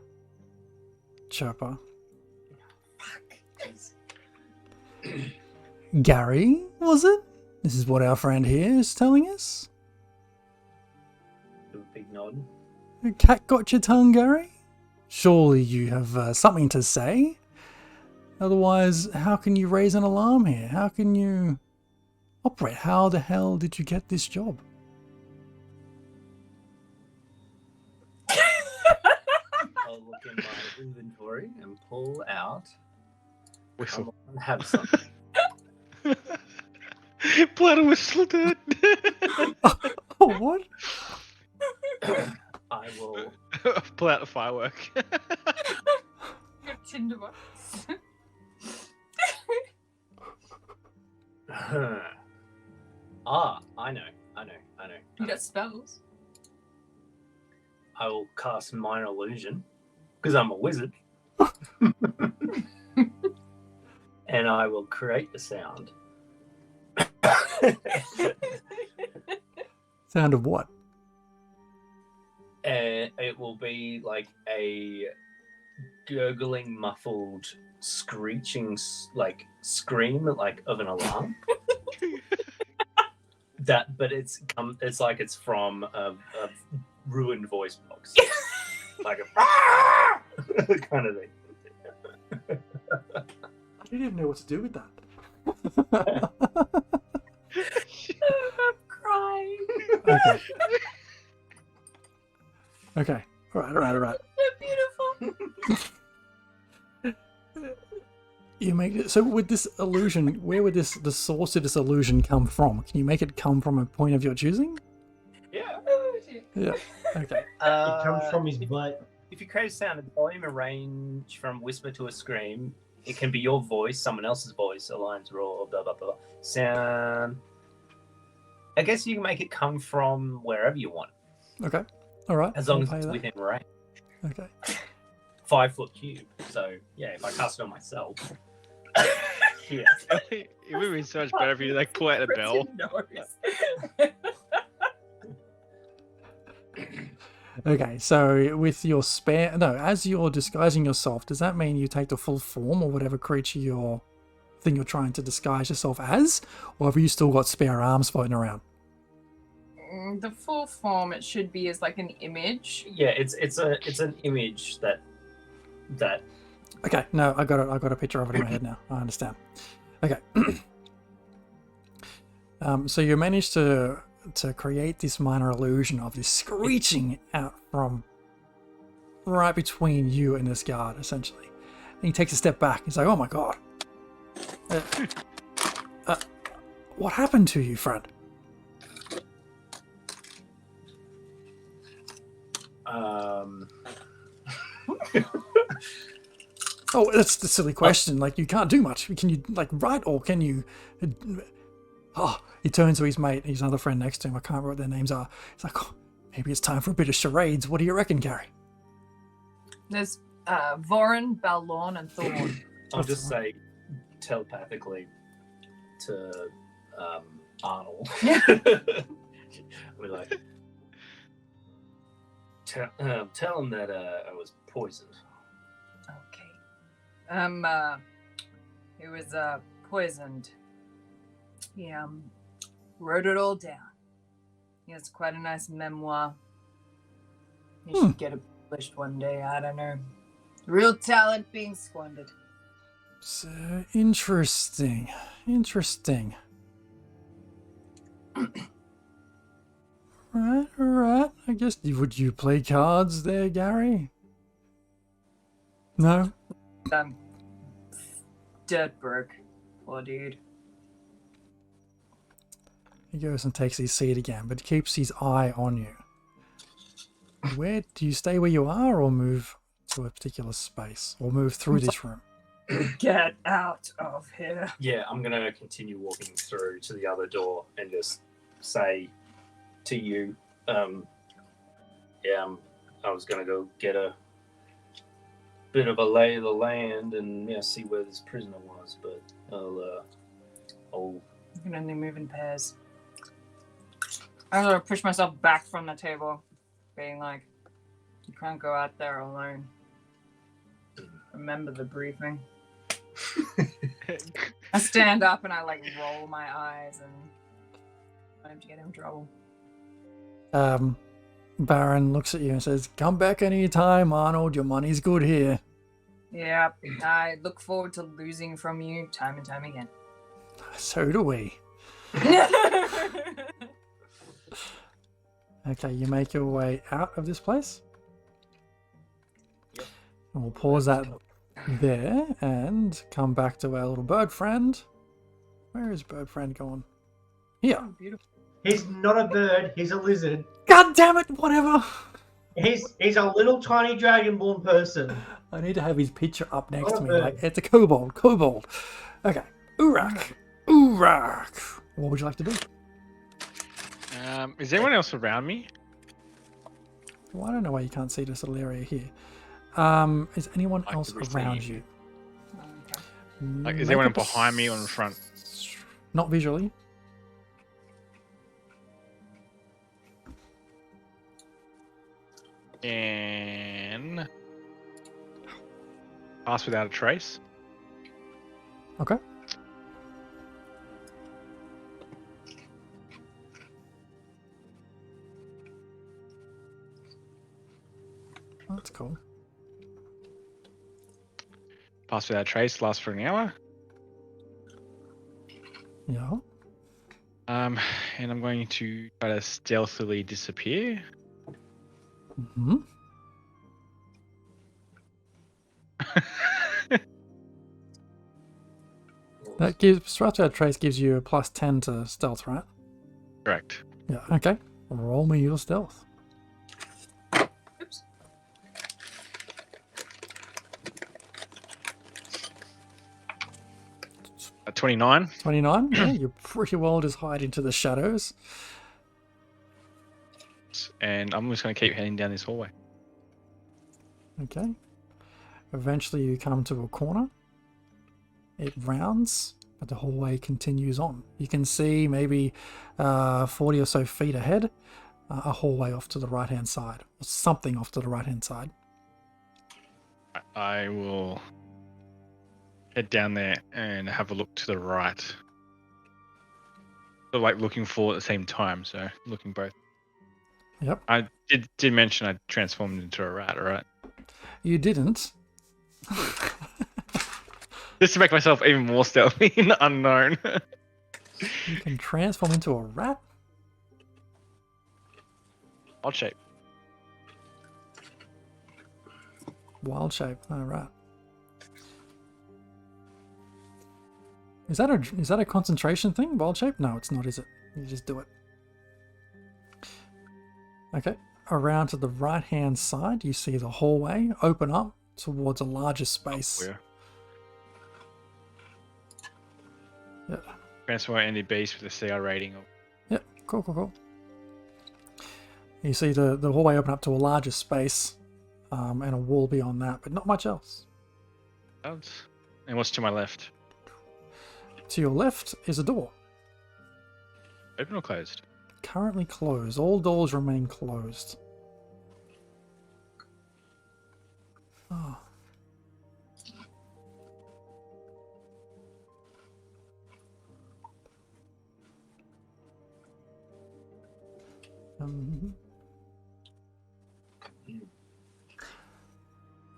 Chirper. Gary, was it? This is what our friend here is telling us? Do a big nod. Cat got your tongue, Gary? Surely you have something to say? Otherwise, how can you raise an alarm here? How can you operate? How the hell did you get this job? I'll look in my inventory and pull out. Whistle. I have something. Blood whistle, dude. Oh, what? I will. Pull out the firework. Your tinderbox. I know. You got spells. I will cast Minor Illusion because I'm a wizard. And I will create the sound. Sound of what? And it will be like a gurgling, muffled, screeching, like scream, like of an alarm. But it's like it's from a ruined voice box, like a kind of thing. I didn't even know what to do with that. I'm crying. Okay. Okay. All right. They're beautiful. You make it, so with this illusion, where would the source of this illusion come from? Can you make it come from a point of your choosing? Yeah. Yeah. Okay. It comes from his butt. If you create a sound, the volume and range from whisper to a scream, it can be your voice, someone else's voice, a lion's roar, blah blah blah. Sound. I guess you can make it come from wherever you want, Okay. All right. as long I'll as pay it's that. within range. Okay. 5-foot cube. So yeah, if I cast it on myself, yeah. It would have been so much better if you like pull out a bell. Okay. So with your as you're disguising yourself, does that mean you take the full form or whatever creature you're trying to disguise yourself as, or have you still got spare arms floating around? The full form it should be is like an image. Yeah, it's an image that. Okay, no, I got a picture of it in my head now. I understand. Okay. So you managed to create this minor illusion of this screeching out from right between you and this guard, essentially. And he takes a step back. He's like, "Oh my god, what happened to you, friend?" Oh, that's the silly question. Like, you can't do much. Can you, like, write, or can you... Oh, he turns to his mate, his other friend next to him. I can't remember what their names are. He's like, "Oh, maybe it's time for a bit of charades. What do you reckon, Gary?" There's Voran, Balorn, and Thorn. I'll just say telepathically to Arnold. We're like, tell him that I was poisoned. Okay. He was poisoned. He wrote it all down. He has quite a nice memoir. He should get it published one day. I don't know. Real talent being squandered. So interesting. Interesting. Right. I guess, would you play cards there, Gary? No? I'm dead broke. Poor dude. He goes and takes his seat again, but keeps his eye on you. Where do you stay where you are, or move to a particular space, or move through this room? Get out of here. Yeah, I'm gonna continue walking through to the other door and just say to you, I was gonna go get a bit of a lay of the land and see where this prisoner was, but You can only move in pairs. I'm gonna push myself back from the table, being like, "You can't go out there alone. Remember the briefing." I stand up and I roll my eyes and I have to get in trouble. Baron looks at you and says, "Come back anytime, Arnold. Your money's good here." Yeah, I look forward to losing from you time and time again. So do we. Okay, you make your way out of this place. And we'll pause that there and come back to our little bird friend. Where is bird friend gone? Here. Oh, beautiful. He's not a bird. He's a lizard. God damn it! Whatever. He's a little tiny dragonborn person. I need to have his picture up next to me. bird. Like, it's a kobold. Okay. Urak. What would you like to do? Is anyone else around me? Well, I don't know why you can't see this little area here. Is anyone else Actively around seeing. you? Okay. Like, is Make anyone a behind me or in front? Not visually. And pass without a trace. Okay. That's cool. Pass without a trace lasts for an hour. Yeah. And I'm going to try to stealthily disappear. Hmm. That gives Strata Out Trace gives you a +10 to stealth, right? Correct. Yeah. Okay. Roll me your stealth. Oops. At 29. 29. Yeah, you pretty well just hide into the shadows. And I'm just going to keep heading down this hallway. Okay. Eventually you come to a corner. It rounds, but the hallway continues on. You can see maybe 40 or so feet ahead, a hallway off to the right-hand side, or something off to the right-hand side. I will head down there and have a look to the right. So like looking forward at the same time, so looking both. Yep. I did mention I transformed into a rat, right? You didn't. Just to make myself even more stealthy in the unknown. You can transform into a rat? Odd shape. Wild shape. Oh, right. Is that a concentration thing? Wild shape? No, it's not, is it? You just do it. Okay. Around to the right-hand side, you see the hallway open up towards a larger space. Where? Yep. Transform any beast with a CR rating. Yep. Cool. You see the hallway open up to a larger space, and a wall beyond that, but not much else. And what's to my left? To your left is a door. Open or closed? Currently closed. All doors remain closed. Oh.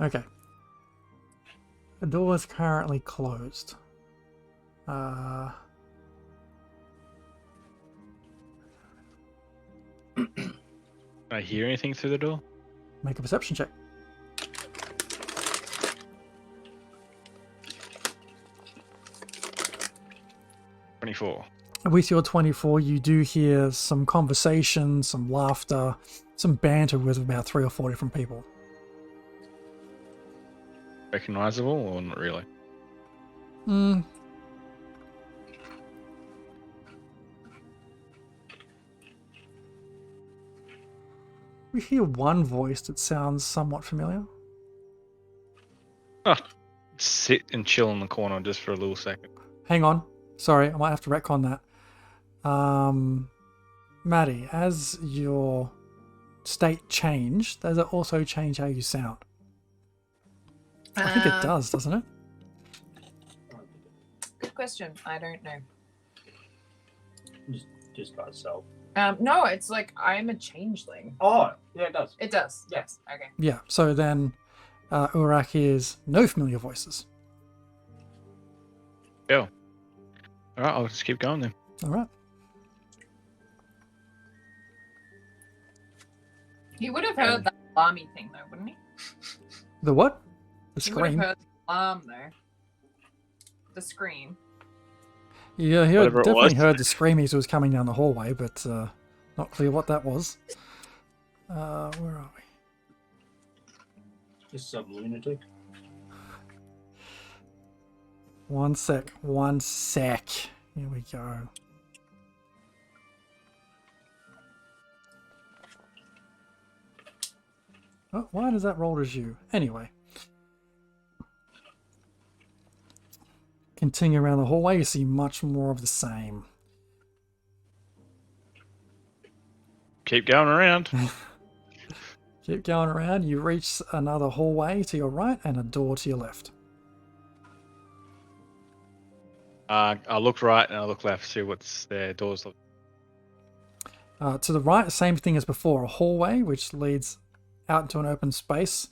Okay. The door is currently closed. Can I hear anything through the door? Make a perception check. $24. With your 24, you do hear some conversation, some laughter, some banter with about 3 or 4 different people. Recognizable or not really? We hear one voice that sounds somewhat familiar. Oh, sit and chill in the corner just for a little second. Hang on. Sorry, I might have to retcon that. Maddie, as your state changed, does it also change how you sound? I think it does, doesn't it? Good question. I don't know. Just by itself. No, it's like I'm a changeling. Oh, yeah, it does. It does. Yeah. Yes. Okay. Yeah, so then Urak hears no familiar voices. Yeah. Alright, I'll just keep going then. Alright. He would have heard that alarmy thing though, wouldn't he? The what? The He would have scream? heard the alarm though. The scream. Yeah, he Whatever it definitely was. heard the screaming as it was coming down the hallway, but not clear what that was. Where are we? Just some lunatic. One sec. Here we go. Oh, why does that roll as you? Anyway. Continue around the hallway, you see much more of the same. Keep going around. Keep going around, you reach another hallway to your right and a door to your left. I'll look right and I'll look left, see what's their doors look. To the right, same thing as before, a hallway which leads out into an open space.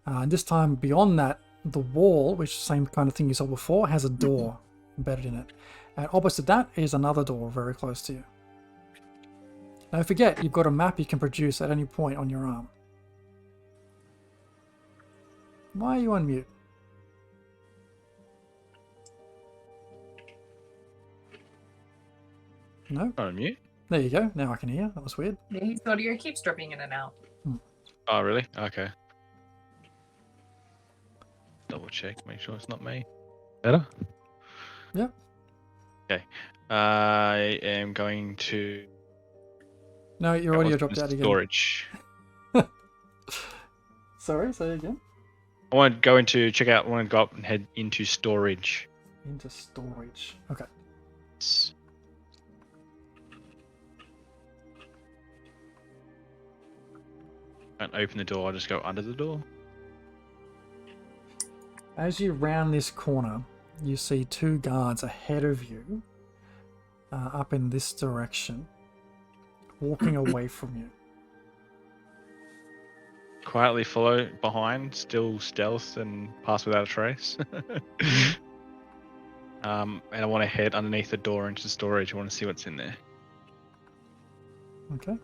And this time beyond that, the wall, which is the same kind of thing you saw before, has a door embedded in it. And opposite that is another door very close to you. Don't forget, you've got a map you can produce at any point on your arm. Why are you on mute? No? On mute? There you go. Now I can hear. That was weird. His audio keeps dropping in and out. Oh, really? Okay. Double check, make sure it's not me. Better? Yep. Okay. I am going to... No, your That audio was dropped out again. storage. Sorry, say again. I want to go into check out. I want to go up and head into storage. Into storage. Okay. Don't open the door. I just go under the door. As you round this corner, you see 2 guards ahead of you, up in this direction, walking away from you. Quietly follow behind, still stealth and pass without a trace. And I want to head underneath the door into storage. I want to see what's in there. Okay.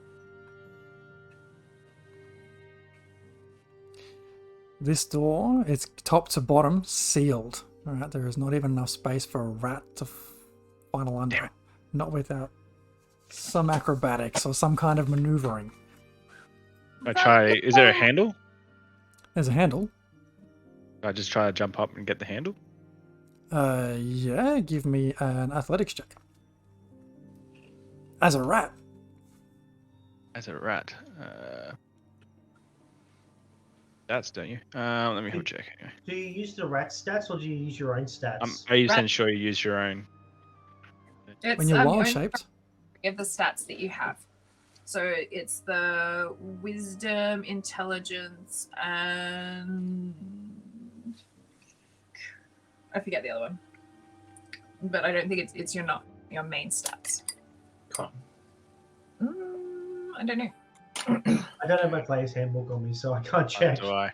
This door is top to bottom sealed. All right, there is not even enough space for a rat to funnel under. Not without some acrobatics or some kind of maneuvering. I try. Is there a handle? There's a handle. I just try to jump up and get the handle. Yeah, give me an athletics check. As a rat. As a rat. Stats, don't you? Let me have a check. Anyway. Do you use the rat stats or do you use your own stats? Are you sure you use your own? It's, When you're you wild only shaped. give the stats that you have. So it's the wisdom, intelligence, and I forget the other one. But I don't think it's your main stats. Con. I don't know. I don't have my player's handbook on me, so I can't check. Do I?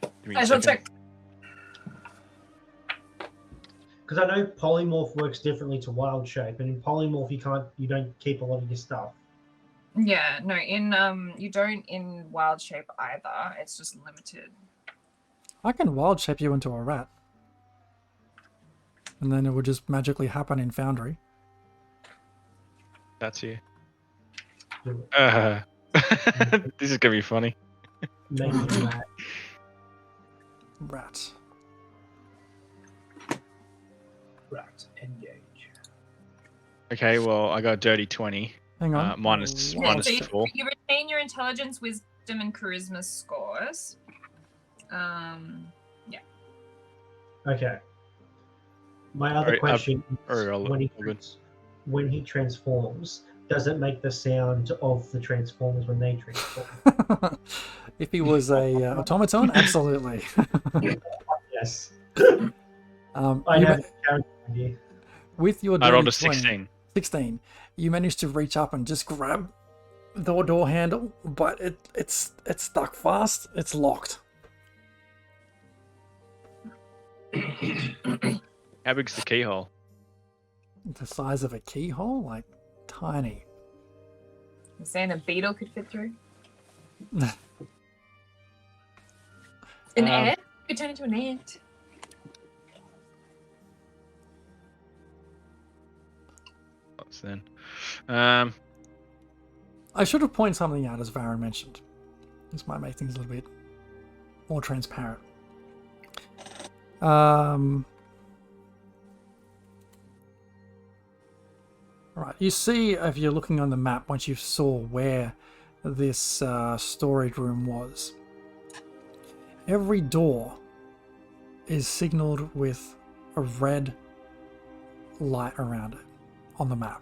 Give me a I shall second. check. Because I know polymorph works differently to wild shape, and in polymorph you don't keep a lot of your stuff. Yeah, no, in you don't in wild shape either. It's just limited. I can wild shape you into a rat. And then it would just magically happen in Foundry. That's you. Do it. This is gonna be funny. Make it rat. Rat. Right, engage. Okay, well I got a dirty 20. Hang on. Minus Yeah, minus so you, 4. you retain your intelligence, wisdom, and charisma scores. Yeah. Okay. My other question is, when he transforms, does it make the sound of the Transformers when they transform? If he was a automaton, absolutely. Yes. I I have a character idea. with your I rolled a dirty 20, 16. 16, you managed to reach up and just grab the door handle, but it's stuck fast. It's locked. How big's the keyhole? The size of a keyhole, like tiny. You're saying a beetle could fit through? An ant? You could turn into an ant. What's then? I should have pointed something out, as Varen mentioned. This might make things a little bit more transparent. Right, you see, if you're looking on the map, once you saw where this storage room was, every door is signaled with a red light around it on the map.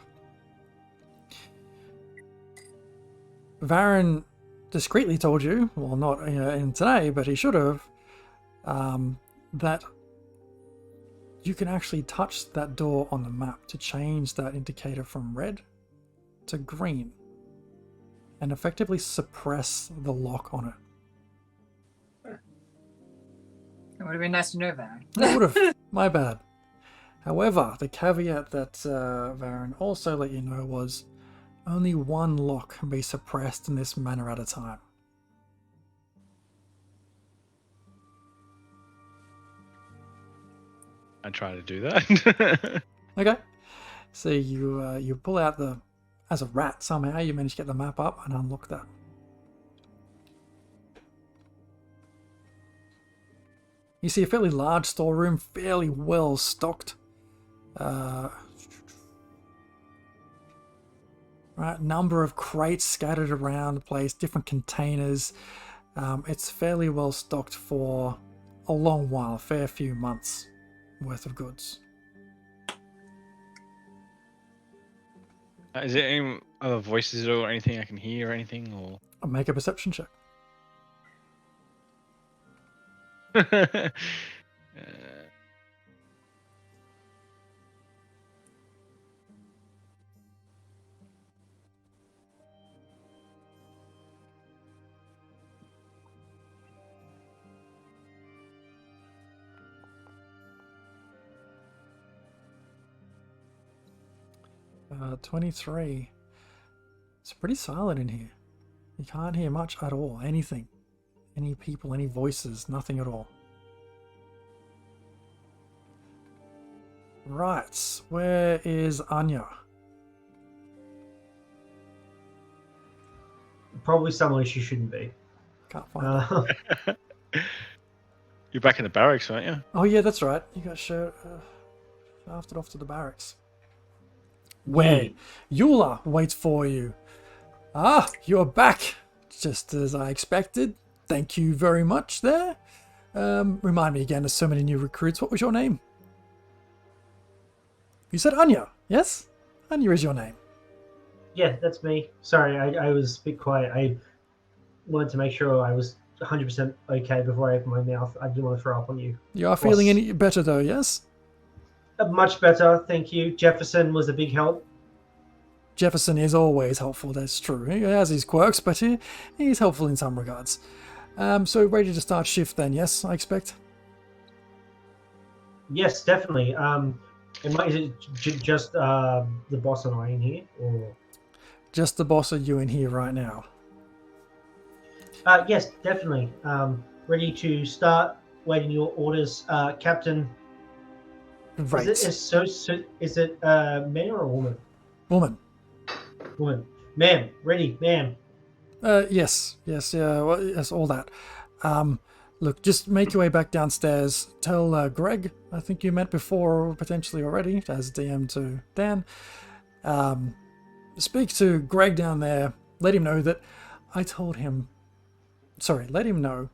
Varen discreetly told you, well, not in today, but he should have, that you can actually touch that door on the map to change that indicator from red to green and effectively suppress the lock on it. It would have been nice to know that. It would have. My bad. However, the caveat that Varen also let you know was only one lock can be suppressed in this manner at a time. I try to do that. Okay. So you pull out as a rat somehow, you manage to get the map up and unlock that. You see a fairly large storeroom, fairly well stocked. Right, number of crates scattered around the place, different containers. It's fairly well stocked for a long while, a fair few months worth of goods. Is there any other voices or anything I can hear or anything? Or I'll make a perception check. 23. It's pretty silent in here. You can't hear much at all. Anything. Any people, any voices, nothing at all. Right. Where is Anya? Probably somewhere she shouldn't be. Can't find her. You're back in the barracks, aren't you? Oh yeah, that's right. You got shafted off to the barracks. Where Eula waits for you. Ah, you're back. Just as I expected. Thank you very much there. Remind me again, there's so many new recruits. What was your name? You said Anya, yes? Anya is your name. Yeah, that's me. Sorry, I was a bit quiet. I wanted to make sure I was 100% okay before I opened my mouth. I didn't want to throw up on you. You are feeling any better though, yes? Much better, thank you. Jefferson was a big help. Jefferson is always helpful, that's true. He has his quirks, but he's helpful in some regards. So ready to start shift then, yes, I expect? Yes, definitely. Is it just the boss and I in here? Or... Just the boss of you in here right now. Yes, definitely. Ready to start. Waiting your orders, Captain. Right. Is it a man or a woman? Woman. Woman. Ma'am. Ready, ma'am. Yes, well, yes, all that. Look, just make your way back downstairs. Tell Greg, I think you met before, potentially already, as DM to Dan. Speak to Greg down there. Let him know that I told him. Sorry, let him know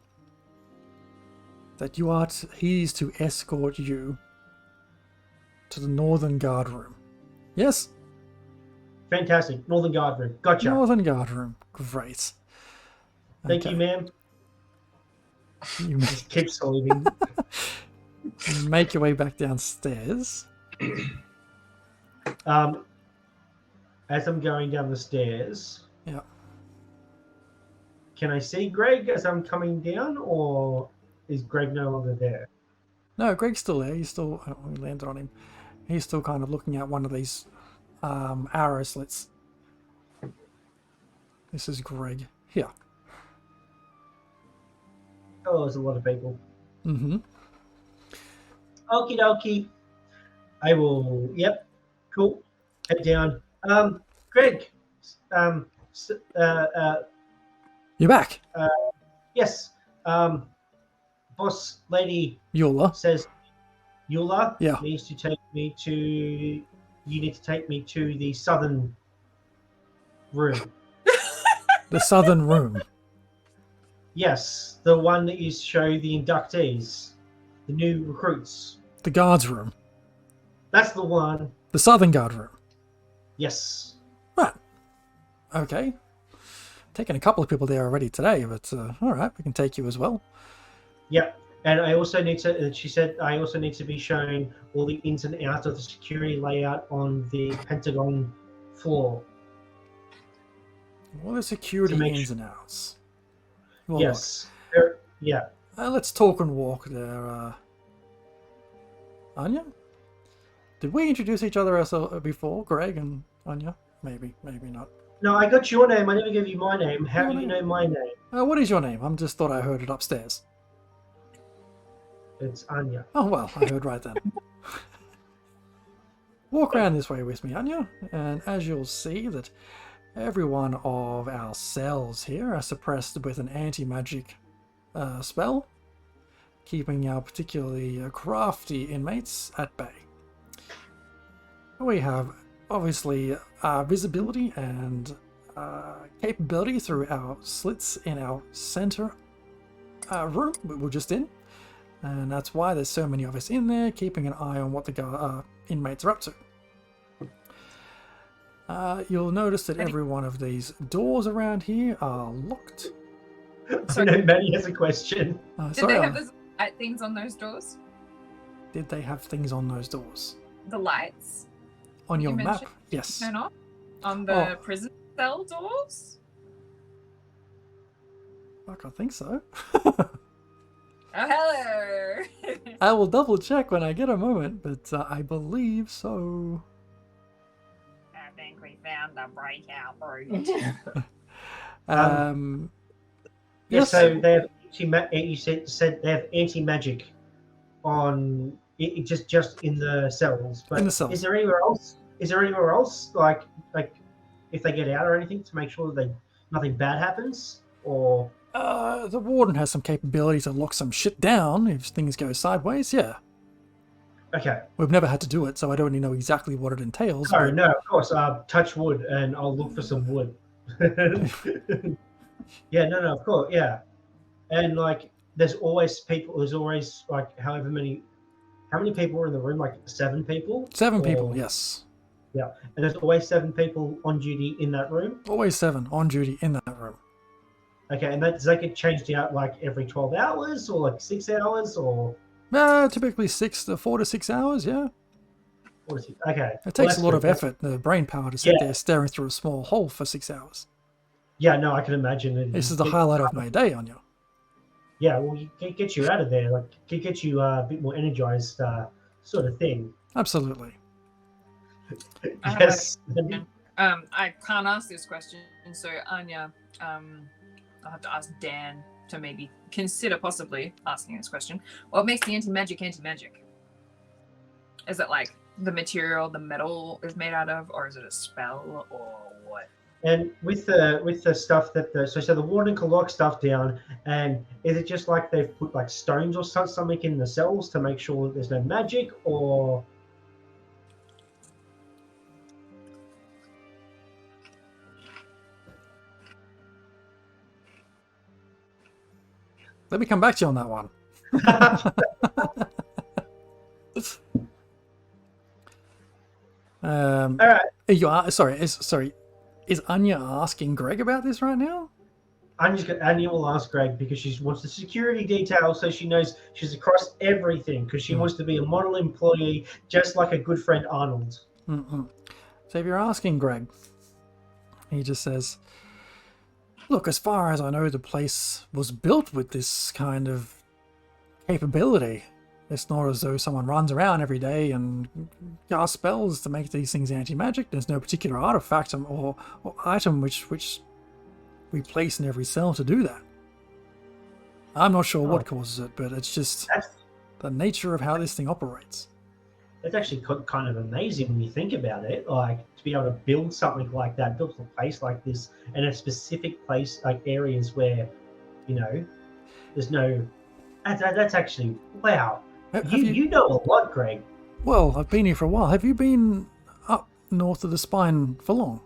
that he's to escort you to the Northern Guard Room. Yes? Fantastic. Northern Guard Room. Gotcha. Northern Guard Room. Great. Thank you, ma'am. You keep saluting. You make your way back downstairs. As I'm going down the stairs, yeah. Can I see Greg as I'm coming down, or is Greg no longer there? No, Greg's still there. He's still... we landed on him. He's still kind of looking at one of these arrow slits. This is Greg. Here. Oh, there's a lot of people. Mm-hmm. Okie dokie. I will... Yep. Cool. Head down. Greg. You're back. Yes. Boss lady Eula says Eula yeah. needs to take me to... You need to take me to the southern room. The southern room. Yes, the one that you show the inductees, the new recruits. The guards room. That's the one. The southern guard room. Yes. Right. Okay. Taken a couple of people there already today, but all right, we can take you as well. Yep. And I also need to, she said, I also need to be shown all the ins and outs of the security layout on the Pentagon floor. All the security ins and outs. Well, yes. Yeah. Let's talk and walk there. Anya? Did we introduce each other before, Greg and Anya? Maybe not. No, I got your name. I never gave you my name. How do you know my name? What is your name? I just thought I heard it upstairs. It's Anya. Oh, well, I heard right then. Walk around this way with me, Anya, and as you'll see that every one of our cells here are suppressed with an anti-magic spell, keeping our particularly crafty inmates at bay. We have, obviously, visibility and capability through our slits in our center room we were just in. And that's why there's so many of us in there, keeping an eye on what the inmates are up to. You'll notice that every one of these doors around here are locked. I know Maddie has a question. Did they have those light things on those doors? Did they have things on those doors? The lights. On your map? Yes. Turn off? On the prison cell doors? I can't think so. Oh, hello! I will double check when I get a moment, but I believe so. found the breakout room. Yeah, Yes. so they have you said they have anti-magic on it just in the cells. But In the cells. is there anywhere else? Is there anywhere else like if they get out or anything to make sure that nothing bad happens? Or The warden has some capability to lock some shit down if things go sideways, yeah. okay, We've never had to do it, so I don't really know exactly what it entails. sorry, but- no, of course. Touch wood, and I'll look for some wood. Yeah, no, of course, yeah. And like, there's always people. There's always like how many people are in the room? Like 7 people. 7 people, Or- yes. Yeah, and there's always 7 people on duty in that room. Always 7 on duty in that room. Okay, and does that get changed out like every 12 hours or like 6 hours or Typically 4 to 6 hours, yeah. what is it? Okay, It takes well, a lot of that's good. effort, the brain power to sit Yeah. there staring through a small hole for 6 hours. Yeah, no, I can imagine. This is the highlight of my day, Anya. Yeah, well, get you out of there, like get you a bit more energized, sort of thing. Absolutely. Yes. I can't ask this question, so Anya, I'll have to ask Dan to maybe consider possibly asking this question. What makes the anti-magic anti-magic? Is it like the material the metal is made out of, or is it a spell, or what? And with the stuff that so the warden can lock stuff down, and is it just like they've put like stones or something in the cells to make sure that there's no magic, or Let me come back to you on that one. all right? You are sorry. Is Anya asking Greg about this right now? Anya will ask Greg because she wants the security details so she knows she's across everything because she wants to be a model employee just like a good friend Arnold. Mm-mm. So if you're asking Greg, he just says, look, as far as I know, the place was built with this kind of capability. It's not as though someone runs around every day and casts spells to make these things anti-magic. There's no particular artifact or item which we place in every cell to do that. I'm not sure what causes it, but it's just the nature of how this thing operates. It's actually kind of amazing when you think about it, like to be able to build something like that, build a place like this in a specific place, like areas where, there's no. That's actually wow. You know a lot, Greg. Well, I've been here for a while. Have you been up north of the spine for long?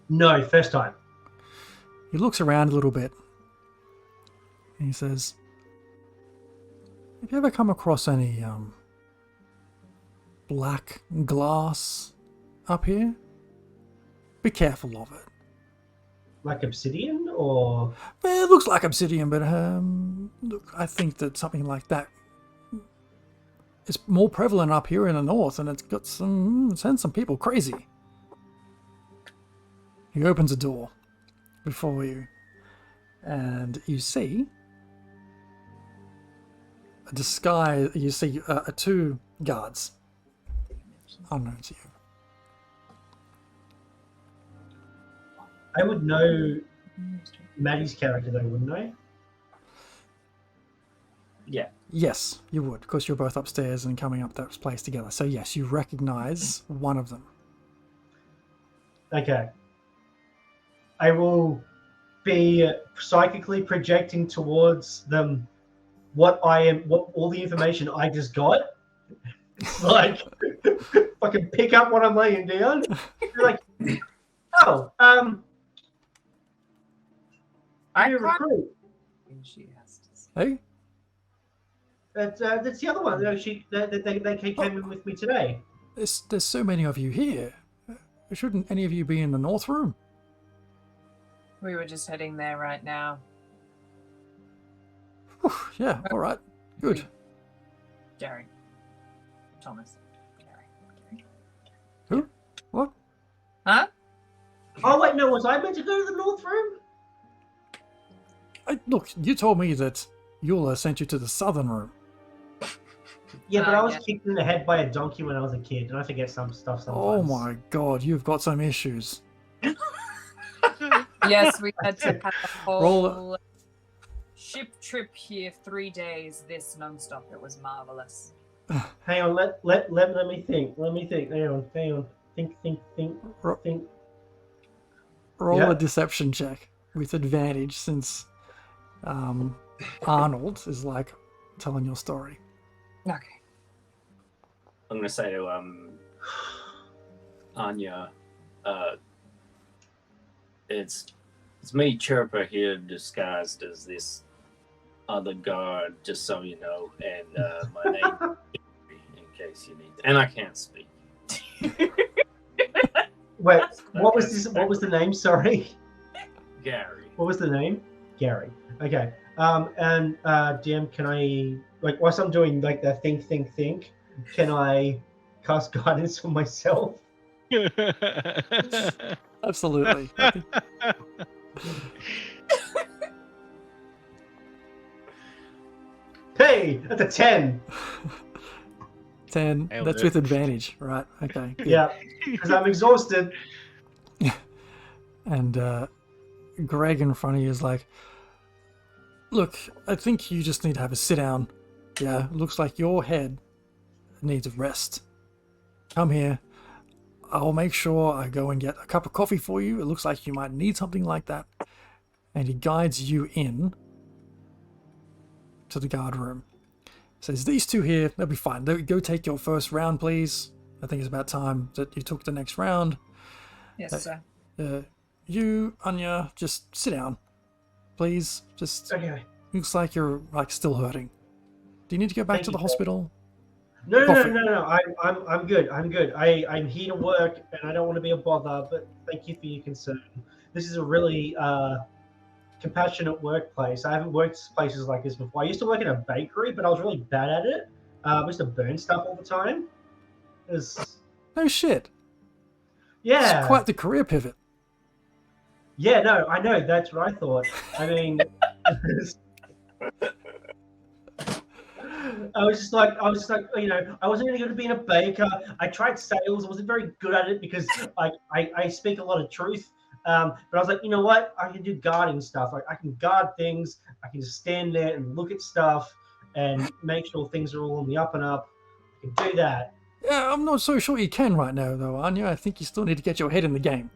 No, first time. He looks around a little bit. And he says, have you ever come across any black glass up here? Be careful of it. Like obsidian, or Well, it looks like obsidian, but look, I think that something like that is more prevalent up here in the north, and it's got sent some people crazy. He opens a door before you, and you see a disguise. You see 2 guards, unknown to you. I would know Maddie's character though, wouldn't I? Yeah. Yes, you would, because you're both upstairs and coming up that place together. So yes, you recognize one of them. Okay. I will be psychically projecting towards them what all the information I just got. Like, fucking pick up what I'm laying down. Be like, oh, I'm a recruit. She has to say. Hey, That's the other one. They came in with me today. there's so many of you here. Shouldn't any of you be in the north room? We were just heading there right now. Whew, yeah, all right, good. Gary. Thomas. Gary. Who? What? Huh? Oh wait, no, was I meant to go to the north room? Look, you told me that Eula sent you to the southern room. Yeah, but I was yeah. kicked in the head by a donkey when I was a kid, and I forget some stuff sometimes. Oh my god, you've got some issues. Yes, we had to have a Roll- whole ship trip here, 3 days, this non-stop. It was marvelous. Hang on, let me think. Let me think. Hang on. Think. Ro- Think. Roll Yeah. a deception check with advantage since Arnold is like telling your story. Okay. I'm gonna say to Anya, it's me, Chirper, here disguised as this other guard, just so you know, and my name in case you need, and I can't speak. Wait, what was this? What was the name? Sorry. Gary. What was the name? Gary. Okay. And DM, can I whilst I'm doing like that think, can I cast guidance for myself? Absolutely. I think- Hey, that's a 10. 10. Nailed That's it. with advantage, right? Okay. good. Yeah, because I'm exhausted. And Greg in front of you is like, look, I think you just need to have a sit down. Yeah, looks like your head needs a rest. Come here. I'll make sure I go and get a cup of coffee for you. It looks like you might need something like that. And he guides you in to the guard room. Says, these two here, they'll be fine. Go take your first round, please. I think it's about time that you took the next round. Yes, sir. You, Anya, just sit down. Please. Just Okay. looks like you're like still hurting. Do you need to go back Thank to the you, hospital? No. I'm good. I'm here to work, and I don't want to be a bother. But thank you for your concern. This is a really compassionate workplace. I haven't worked places like this before. I used to work in a bakery, but I was really bad at it. I used to burn stuff all the time. It was, No shit. yeah. It's quite the career pivot. Yeah, no, I know. That's what I thought. I mean, I was just like, you know, I wasn't really good at being a baker. I tried sales. I wasn't very good at it because I speak a lot of truth. But I was like, you know what? I can do guarding stuff. Like I can guard things. I can just stand there and look at stuff and make sure things are all on the up and up. I can do that. Yeah, I'm not so sure you can right now, though, Anya. I think you still need to get your head in the game.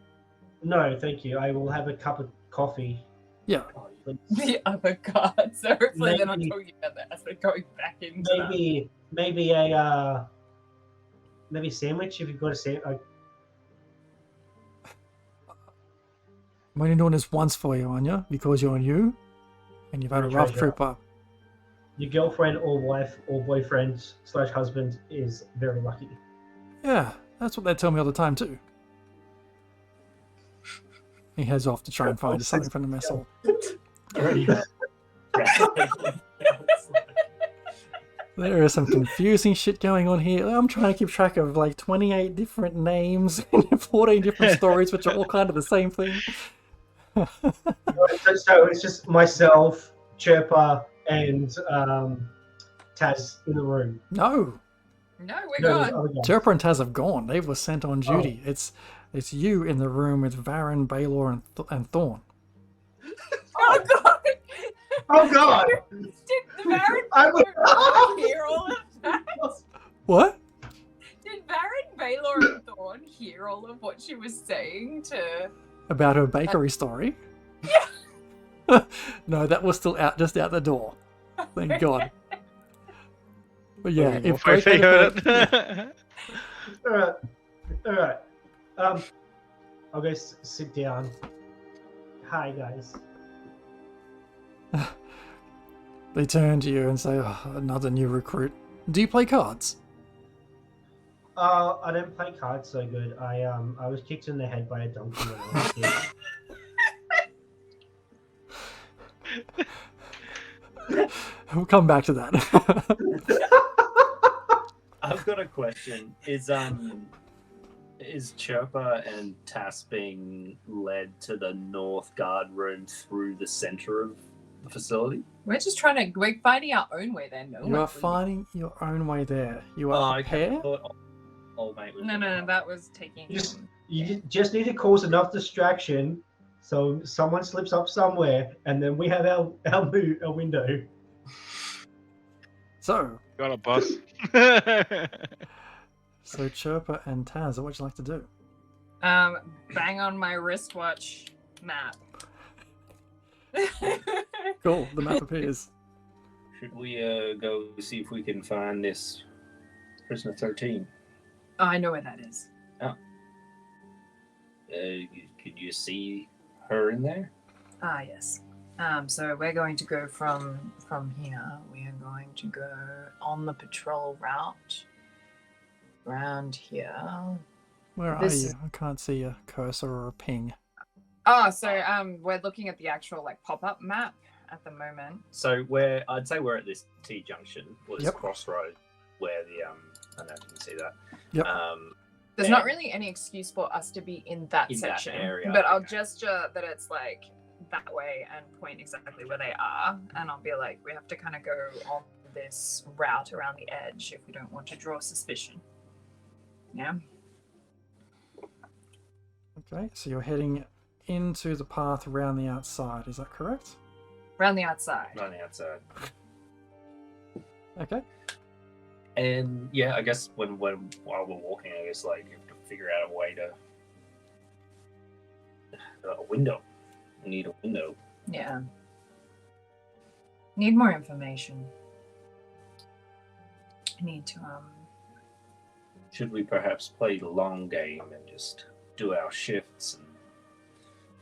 No, thank you. I will have a cup of coffee. Yeah. Please. The other card. So hopefully they're not Maybe- talking about that as we're going back into that. Maybe a sandwich if you've got a sandwich. I'm only doing this once for you, Anya, because you're new and you've had a You're a rough treasure. trip up. Your girlfriend or wife or boyfriend / husband is very lucky. Yeah, that's what they tell me all the time, too. He heads off to try and find something from the mess hall. There is some confusing shit going on here. I'm trying to keep track of like 28 different names and 14 different stories, which are all kind of the same thing. So it's just myself, Chirpa, and Taz in the room. No, No, we're No, there's gone. other guys. Chirpa and Taz have gone. They were sent on duty. It's you in the room with Varen, Balor, and Thorn. Oh god! Oh God! Did the Baron I would- hear all of that? What? Did Baron, Balor, and Thorn hear all of what she was saying to? About her bakery story? Yeah. No, that was still just out the door. Thank God. But yeah, if If they Greg heard had it. All right. I'll go sit down. Hi guys. they turn to you and say, oh, another new recruit. Do you play cards? I don't play cards so good. I was kicked in the head by a donkey when I was a kid. We'll come back to that. I've got a question. Is Chirpa and Tass being led to the north guard room through the center of the facility? We're just trying to. We're finding our own way there. No, You are finding your own way there. You are prepared. Old mate was No. That was taking. You just need to cause enough distraction so someone slips up somewhere, and then we have our window. So, Got a boss. so Chirper and Taz, what would you like to do? Bang on my wristwatch map. Cool, the map appears. Should we go see if we can find this prisoner 13? Oh, I know where that is. Could you see her in there? Ah, yes. So we're going to go from here. We are going to go on the patrol route around here. Where are you? I can't see a cursor or a ping. Oh, so we're looking at the actual like pop-up map at the moment. So I'd say we're at this T junction or this crossroad where the I don't know if you can see that. Yep. There's not really any excuse for us to be in that section, area, but I'll gesture that it's like that way and point exactly where they are, and I'll be like, we have to kind of go on this route around the edge if we don't want to draw suspicion. Yeah. Okay, so you're heading into the path around the outside, is that correct? Around the outside. On the outside. Okay. And yeah, I guess while we're walking, I guess like you have to figure out a way to a window. We need a window. Yeah. Need more information. I need to Should we perhaps play the long game and just do our shifts and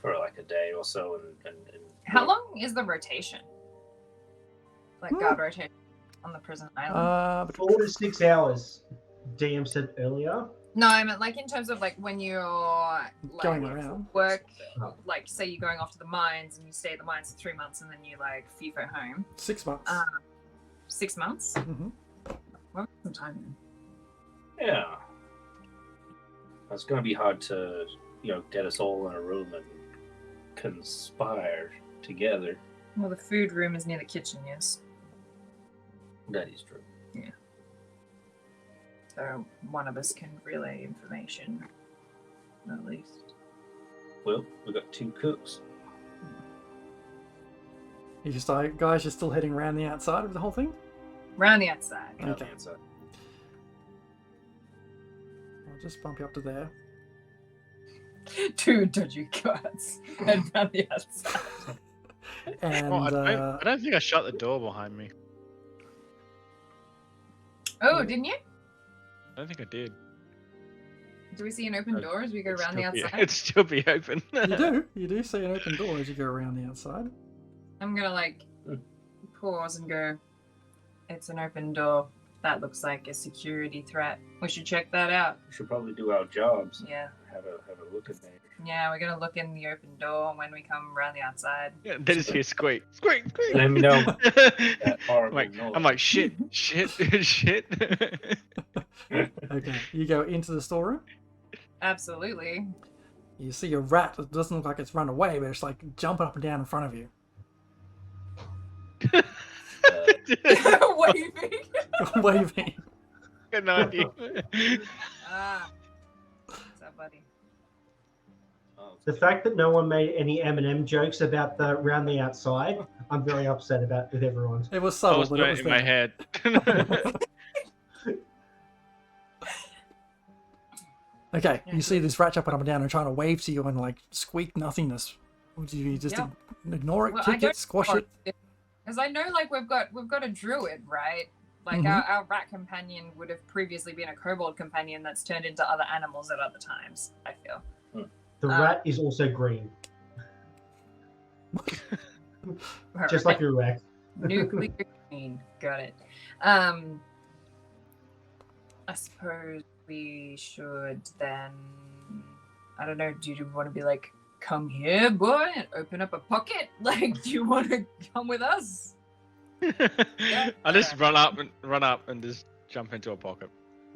for like a day or so and How long is the rotation? Like guard rotation on the prison island? 4 to 6 hours, DM said earlier. No, I meant like in terms of like when you're like Going around. work, like say you're going off to the mines and you stay at the mines for 3 months and then you like FIFO home. 6 months. 6 months? Mm-hmm. Well, some time then. yeah. It's going to be hard to, get us all in a room and conspire together. Well, the food room is near the kitchen, yes. That is true. Yeah. So one of us can relay information, at least. Well, we've got 2 cooks. Guys, you're still heading around the outside of the whole thing? Round the outside. Okay. Outside. I'll just bump you up to there. 2 dodgy guards and round the outside. And I don't think I shut the door behind me. Oh, didn't you? I don't think I did. Do we see an open door as we go It'd around the still be- outside? It'd still be open. you do see an open door as you go around the outside. I'm gonna like pause and go, it's an open door. That looks like a security threat. We should check that out. We should probably do our jobs. Yeah. Have a look at there. Yeah, we're gonna look in the open door when we come around the outside. Yeah, they just hear squeak, squeak, squeak. Let me know. That horrible I'm like, shit. Okay, you go into the storeroom. Absolutely. You see a rat that doesn't look like it's run away, but it's like jumping up and down in front of you. Waving. Waving. Good idea. What's up, buddy? The fact that no one made any M&M jokes about the round the outside, I'm very upset about with everyone. It was I subtle, was but doing it was it in my there. head. Okay, you see this rat jumping up and down and trying to wave to you and like squeak nothingness. Would you just ignore it, Well, I kick don't it, squash it? Because I know, like, we've got a druid, right? Like, our rat companion would have previously been a kobold companion that's turned into other animals at other times, I feel. The rat is also green, just like your rat. Nuclear green. Got it. I suppose we should then, I don't know, do you want to be like, come here, boy, and open up a pocket? Like, do you want to come with us? I just run up and just jump into a pocket.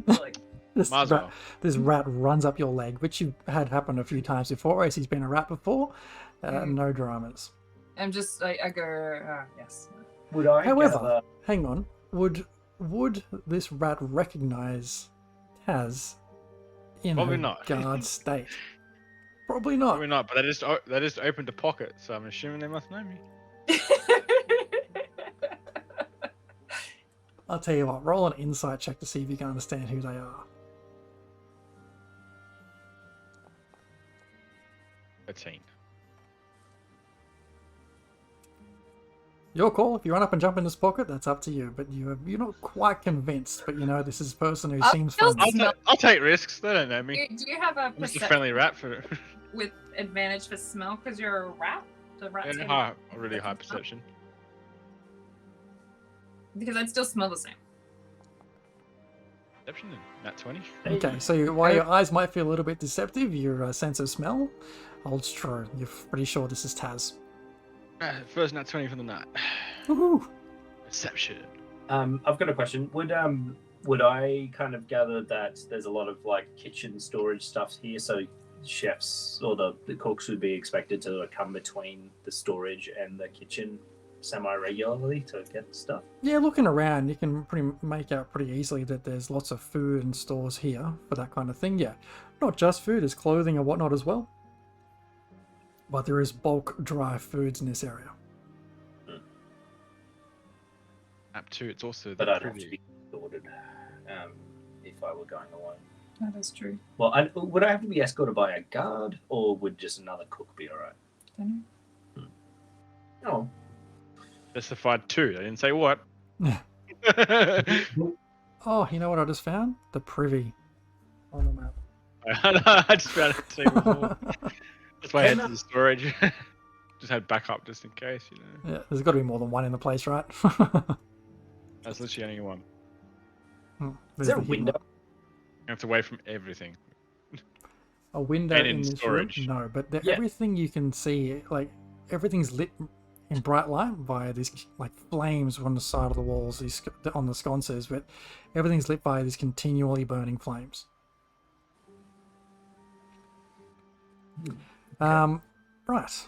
Like, Might as well. This rat runs up your leg, which you had happen a few times before, as he's been a rat before. No dramas. I'm just, I go, yes. Would I However, gather... hang on. Would this rat recognize Taz in Probably her not. guard state? Probably not. Probably not, but they just opened a pocket, so I'm assuming they must know me. I'll tell you what, roll an insight check to see if you can understand who they are. 13. Your call. If you run up and jump in this pocket, that's up to you. But you're not quite convinced. But you know this is a person who seems feels friendly. I'll take risks. They don't know me. Do you have a I'm just a perception friendly rat for with advantage for smell because you're a rat? The rat's yeah, gonna- a really high perception. Because I'd still smell the same. Perception and nat 20. Okay, so while your eyes might feel a little bit deceptive, your sense of smell holds true. You're pretty sure this is Taz. First nat 20 for the night. Woohoo! Perception. I've got a question. Would I kind of gather that there's a lot of like kitchen storage stuff here, so chefs or the cooks would be expected to come between the storage and the kitchen semi-regularly to get stuff? Yeah, looking around, you can make out pretty easily that there's lots of food and stores here for that kind of thing. Yeah, not just food, there's clothing and whatnot as well. But there is bulk dry foods in this area. Map 2, it's also But the I'd have to privy. be ordered if I were going alone. That is true. Well, would I have to be escorted by a guard, or would just another cook be alright? Don't know. Oh, Specified 2. They didn't say what. Oh, you know what I just found? The privy on the map. I just found it too before. That's why I had to the storage. Just had backup just in case, you know. Yeah, there's got to be more than one in the place, right? That's literally only one. is There's there a the hidden window? You have to wait from everything. A window And in in this storage. room? No, but Yeah. everything you can see, like everything's lit in bright light via these like flames on the side of the walls, these on the sconces, but everything's lit by these continually burning flames. Right.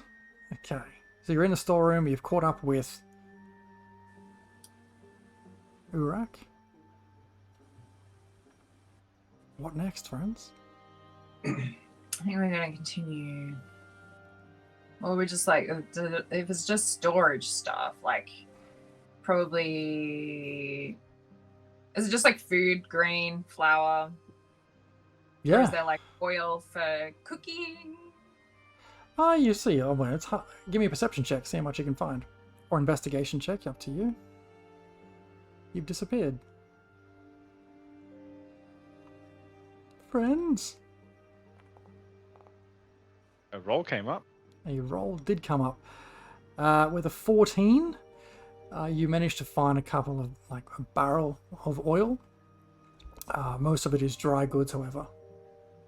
Okay. So you're in the storeroom. You've caught up with Urak. What next, friends? I think we're going to continue. Or we're just like, if it's just storage stuff, like probably. Is it just like food, grain, flour? Or Yeah. is there like oil for cooking? Ah, you see. Oh, well, it's hard. Give me a perception check, see how much you can find. Or investigation check, up to you. You've disappeared. Friends. A roll came up. A roll did come up. With a 14, you managed to find a couple of, like, a barrel of oil. Most of it is dry goods, however.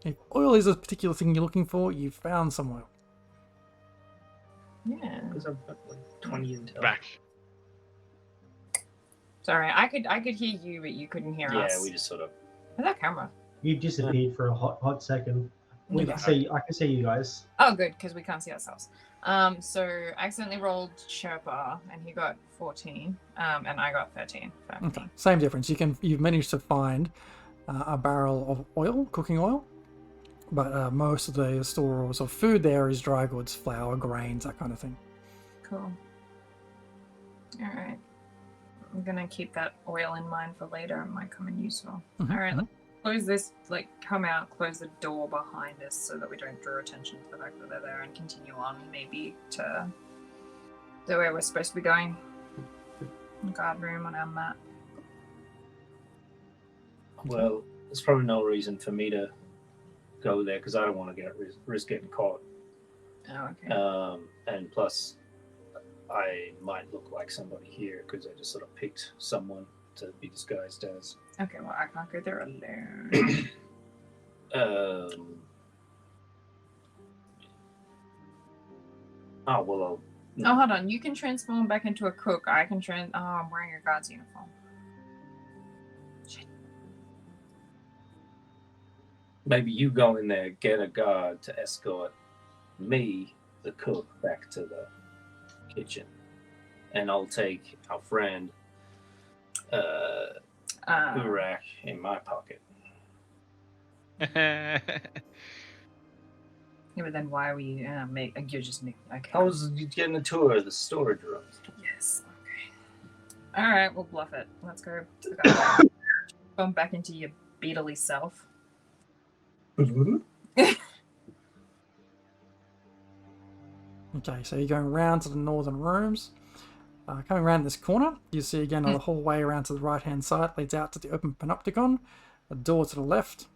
If oil is a particular thing you're looking for, you've found some oil. Yeah. Because I've got like 20 intel. Back. Sorry, I could hear you, but you couldn't hear us. Yeah, we just sort of. Where's that camera? You disappeared for a hot second. We Yeah. can see. I can see you guys. Oh, good, because we can't see ourselves. So I accidentally rolled Sherpa, and he got 14, and I got 13. Okay, same difference. You've managed to find a barrel of oil, cooking oil, but most of the stores of food there is dry goods, flour, grains, that kind of thing. Cool. All right. I'm gonna keep that oil in mind for later. It might come in useful. Mhm, All right. mhm. Let's close this. Like, come out, close the door behind us, so that we don't draw attention to the fact that they're there, and continue on, maybe to the way we're supposed to be going. Guard room on our map. Well, there's probably no reason for me to go there because I don't want to risk getting caught. Oh, okay. And plus, I might look like somebody here because I just sort of picked someone to be disguised as. Okay, well, I can't go there alone. Oh, well, Oh, hold on. You can transform back into a cook. I can Oh, I'm wearing a guard's uniform. Shit. maybe you go in there, get a guard to escort me, the cook, back to the kitchen, and I'll take our friend Urak in my pocket. Yeah, but then why were you you're just new. Okay. I was getting a tour of the storage rooms. Yes. Okay. All right, we'll bluff it. Let's go to the guy. Go back into your beetly self. Okay, so you're going round to the northern rooms. Coming around this corner, you see again a hallway around to the right-hand side leads out to the open panopticon. A door to the left.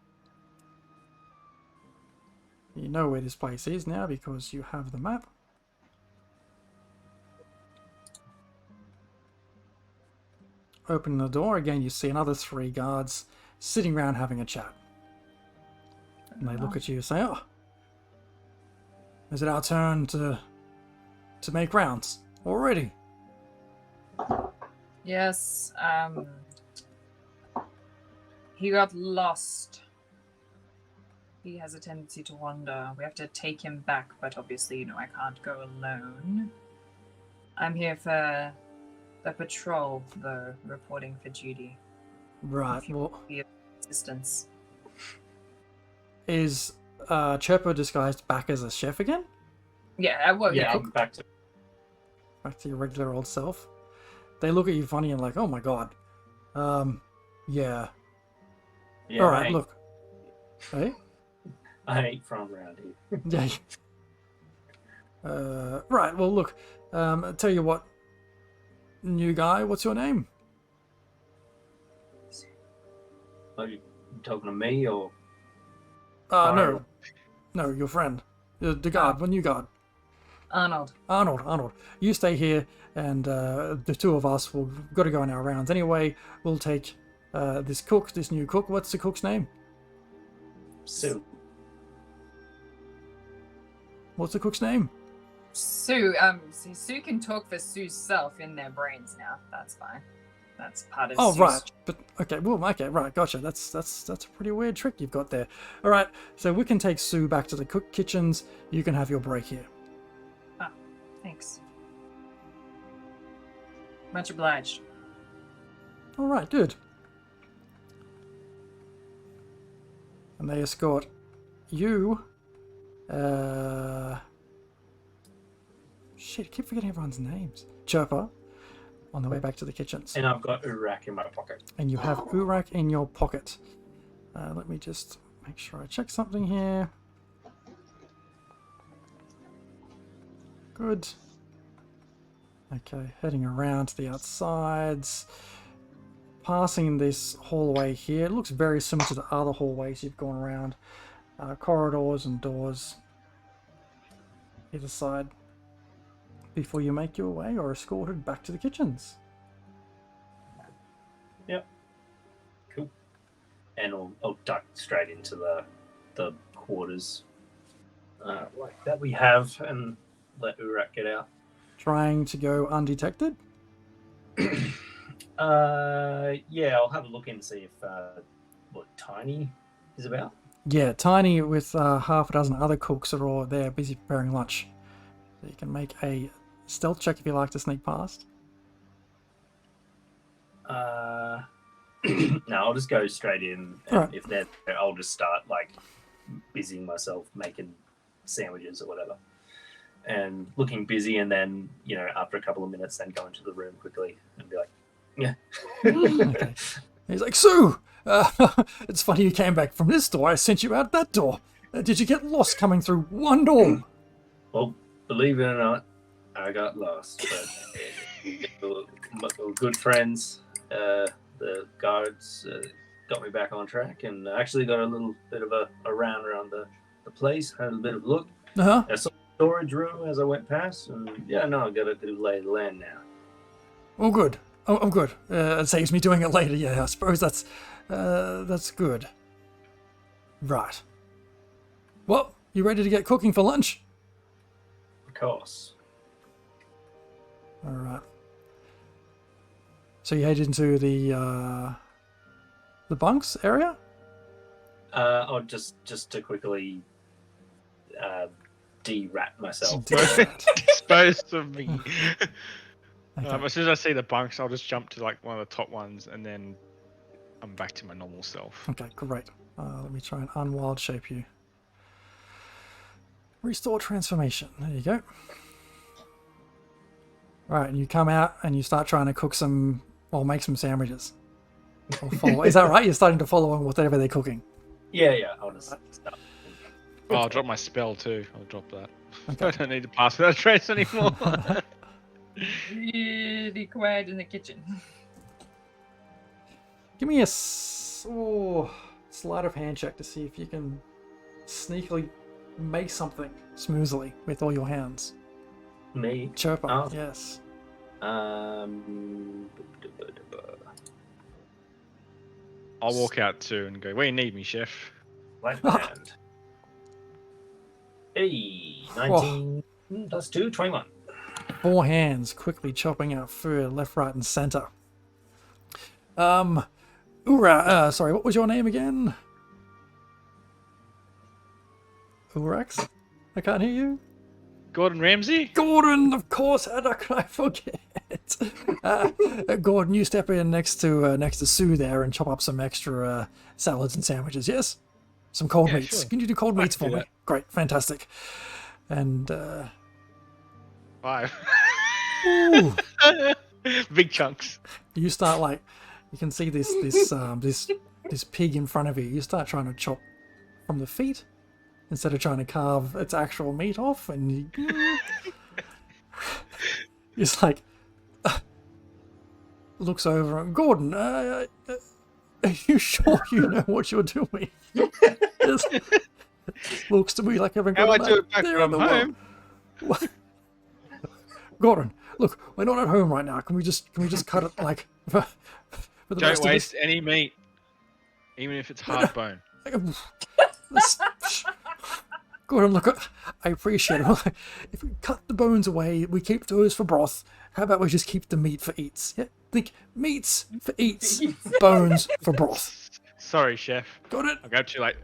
You know where this place is now because you have the map. Open the door, again you see another 3 guards sitting around having a chat. And they look at you and say, "Oh, is it our turn to make rounds already?" Yes. He got lost. He has a tendency to wander. We have to take him back, but obviously, I can't go alone. I'm here for the patrol, though, reporting for duty. Right, If you well, be of assistance. is Chirpo disguised back as a chef again? Yeah, well, Yeah, yeah. I'm back to. Back to your regular old self? They look at you funny and like, "Oh my god. Yeah. Yeah, Alright, look. Hey? I ain't from around here. Yeah. Right, well look, tell you what, new guy, what's your name? Are you talking to me or? No, your friend. The guard, the new guard. Arnold. Arnold. You stay here, and the 2 of us will got to go on our rounds anyway. We'll take this new cook. What's the cook's name? Sue. What's the cook's name? Sue. Sue can talk for Sue's self in their brains now. That's fine. That's part of. Oh, Sue's right. But okay, right, gotcha. That's a pretty weird trick you've got there. All right, so we can take Sue back to the cook kitchens. You can have your break here. Oh, thanks. Much obliged. All right, good. And they escort you. Shit, I keep forgetting everyone's names. Chirpa, on the way back to the kitchens. And I've got Urak in my pocket. And you have Urak in your pocket. Let me just make sure I check something here. Good. Okay, heading around to the outsides. Passing this hallway here. It looks very similar to the other hallways you've gone around. Corridors and doors either side before you make your way or escorted back to the kitchens. Yep. Cool. And I'll duck straight into the quarters like that we have and let Urak get out. Trying to go undetected? Yeah, I'll have a look and see if what Tiny is about. Yeah, Tiny with half a dozen other cooks are all there busy preparing lunch. So you can make a stealth check if you like to sneak past. No, I'll just go straight in. And Alright. if they're there, I'll just start like busying myself making sandwiches or whatever. And looking busy, and then, after a couple of minutes, then go into the room quickly and be like, yeah. Okay. He's like, "Sue, it's funny you came back from this door. I sent you out that door. Did you get lost coming through one door?" Well, believe it or not, I got lost. But we're good friends. The guards got me back on track, and I actually got a little bit of a round around the place, had a bit of a look. Uh-huh. I saw the storage room as I went past, and I got a good lay of the land now. Oh, good. Oh, good. It saves me doing it later. Yeah, I suppose that's good. Right. Well, you ready to get cooking for lunch? Of course. All right. So you head into the bunks area? Or just to quickly de-rat myself. Dispose of me. Okay. As soon as I see the bunks, I'll just jump to like one of the top ones, and then I'm back to my normal self. Okay, great. Let me try and unwild shape you. Restore transformation. There you go. Right, and you come out and you start trying to cook some, or make some sandwiches. Or follow. Is that right? You're starting to follow on with whatever they're cooking. Yeah, I'll just stop. Oh, I'll drop my spell too. I'll drop that. Okay. I don't need to pass without trace anymore. Really quiet in the kitchen. Give me a sleight of hand check to see if you can sneakily make something smoothly with all your hands. Me? Chirper, Oh. yes. I'll walk out too and go, where you need me, chef? Left hand. Hey, 19 plus 2, 21. 4 hands quickly chopping out food left, right, and center. Sorry, what was your name again? Urax? I can't hear you. Gordon Ramsay? Gordon, of course. How can I forget? Gordon, you step in next to Sue there and chop up some extra salads and sandwiches. Yes, some cold meats. Sure. Can you do cold meats can for do me? that. Great, fantastic. And 5. ooh, Big chunks. you start like you can see this pig in front of you. You start trying to chop from the feet instead of trying to carve its actual meat off, and you, it's like looks over and Gordon, are you sure you know what you're doing? Just looks to me like having How got I a do map it back there in from the home? world. Gordon, look, we're not at home right now. Can we just cut it like for the Don't rest waste any meat, even if it's hard bone. Gordon, look, I appreciate it. If we cut the bones away, we keep those for broth. How about we just keep the meat for eats? Yeah, think meats for eats, bones for broth. Sorry, chef. Got it?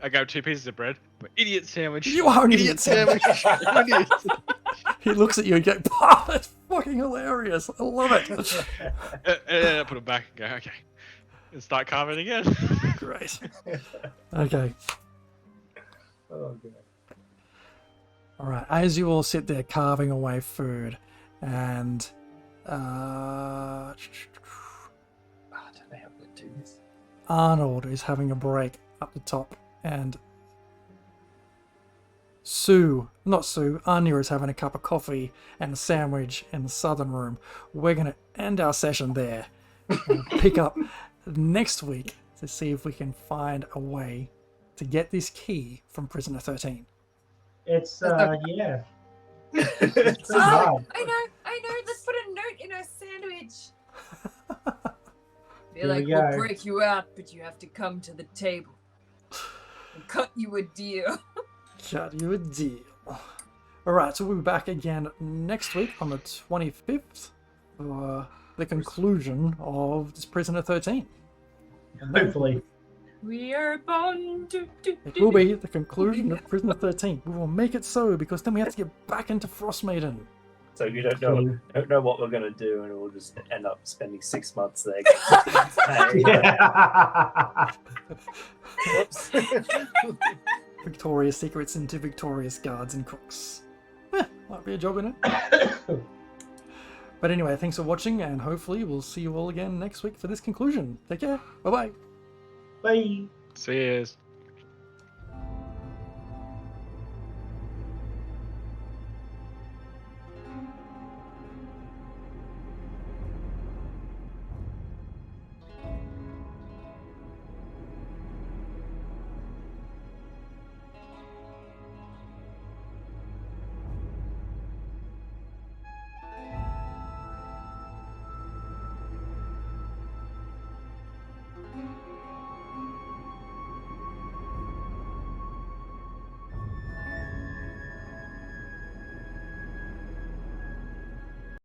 I got 2 pieces of bread. Idiot sandwich. You are an idiot sandwich. I'm an idiot. He looks at you and goes, "Oh, that's fucking hilarious. I love it." I put it back and go, okay. And start carving again. Great. Okay. Oh, God. All right. As you all sit there carving away food, and I don't know how to do this. Arnold is having a break up the top, and Anya is having a cup of coffee and a sandwich in the southern room. We're going to end our session there and pick up next week to see if we can find a way to get this key from Prisoner 13. It's, yeah. It's pretty Oh, hard. I know. Let's put a note in our sandwich. Be Here like, we we'll go. break you out, but you have to come to the table. We'll cut you a deal. Got you a deal. Alright, so we'll be back again next week on the 25th for the conclusion of this Prisoner 13. And then Hopefully. We are born to do. it will be the conclusion of Prisoner 13. We will make it so, because then we have to get back into Frostmaiden. So you don't know what we're going to do, and we'll just end up spending 6 months there. Whoops. Victorious secrets into victorious guards and cooks. Might be a job in it. But anyway, thanks for watching, and hopefully we'll see you all again next week for this conclusion. Take care. Bye-bye. Bye. See yous.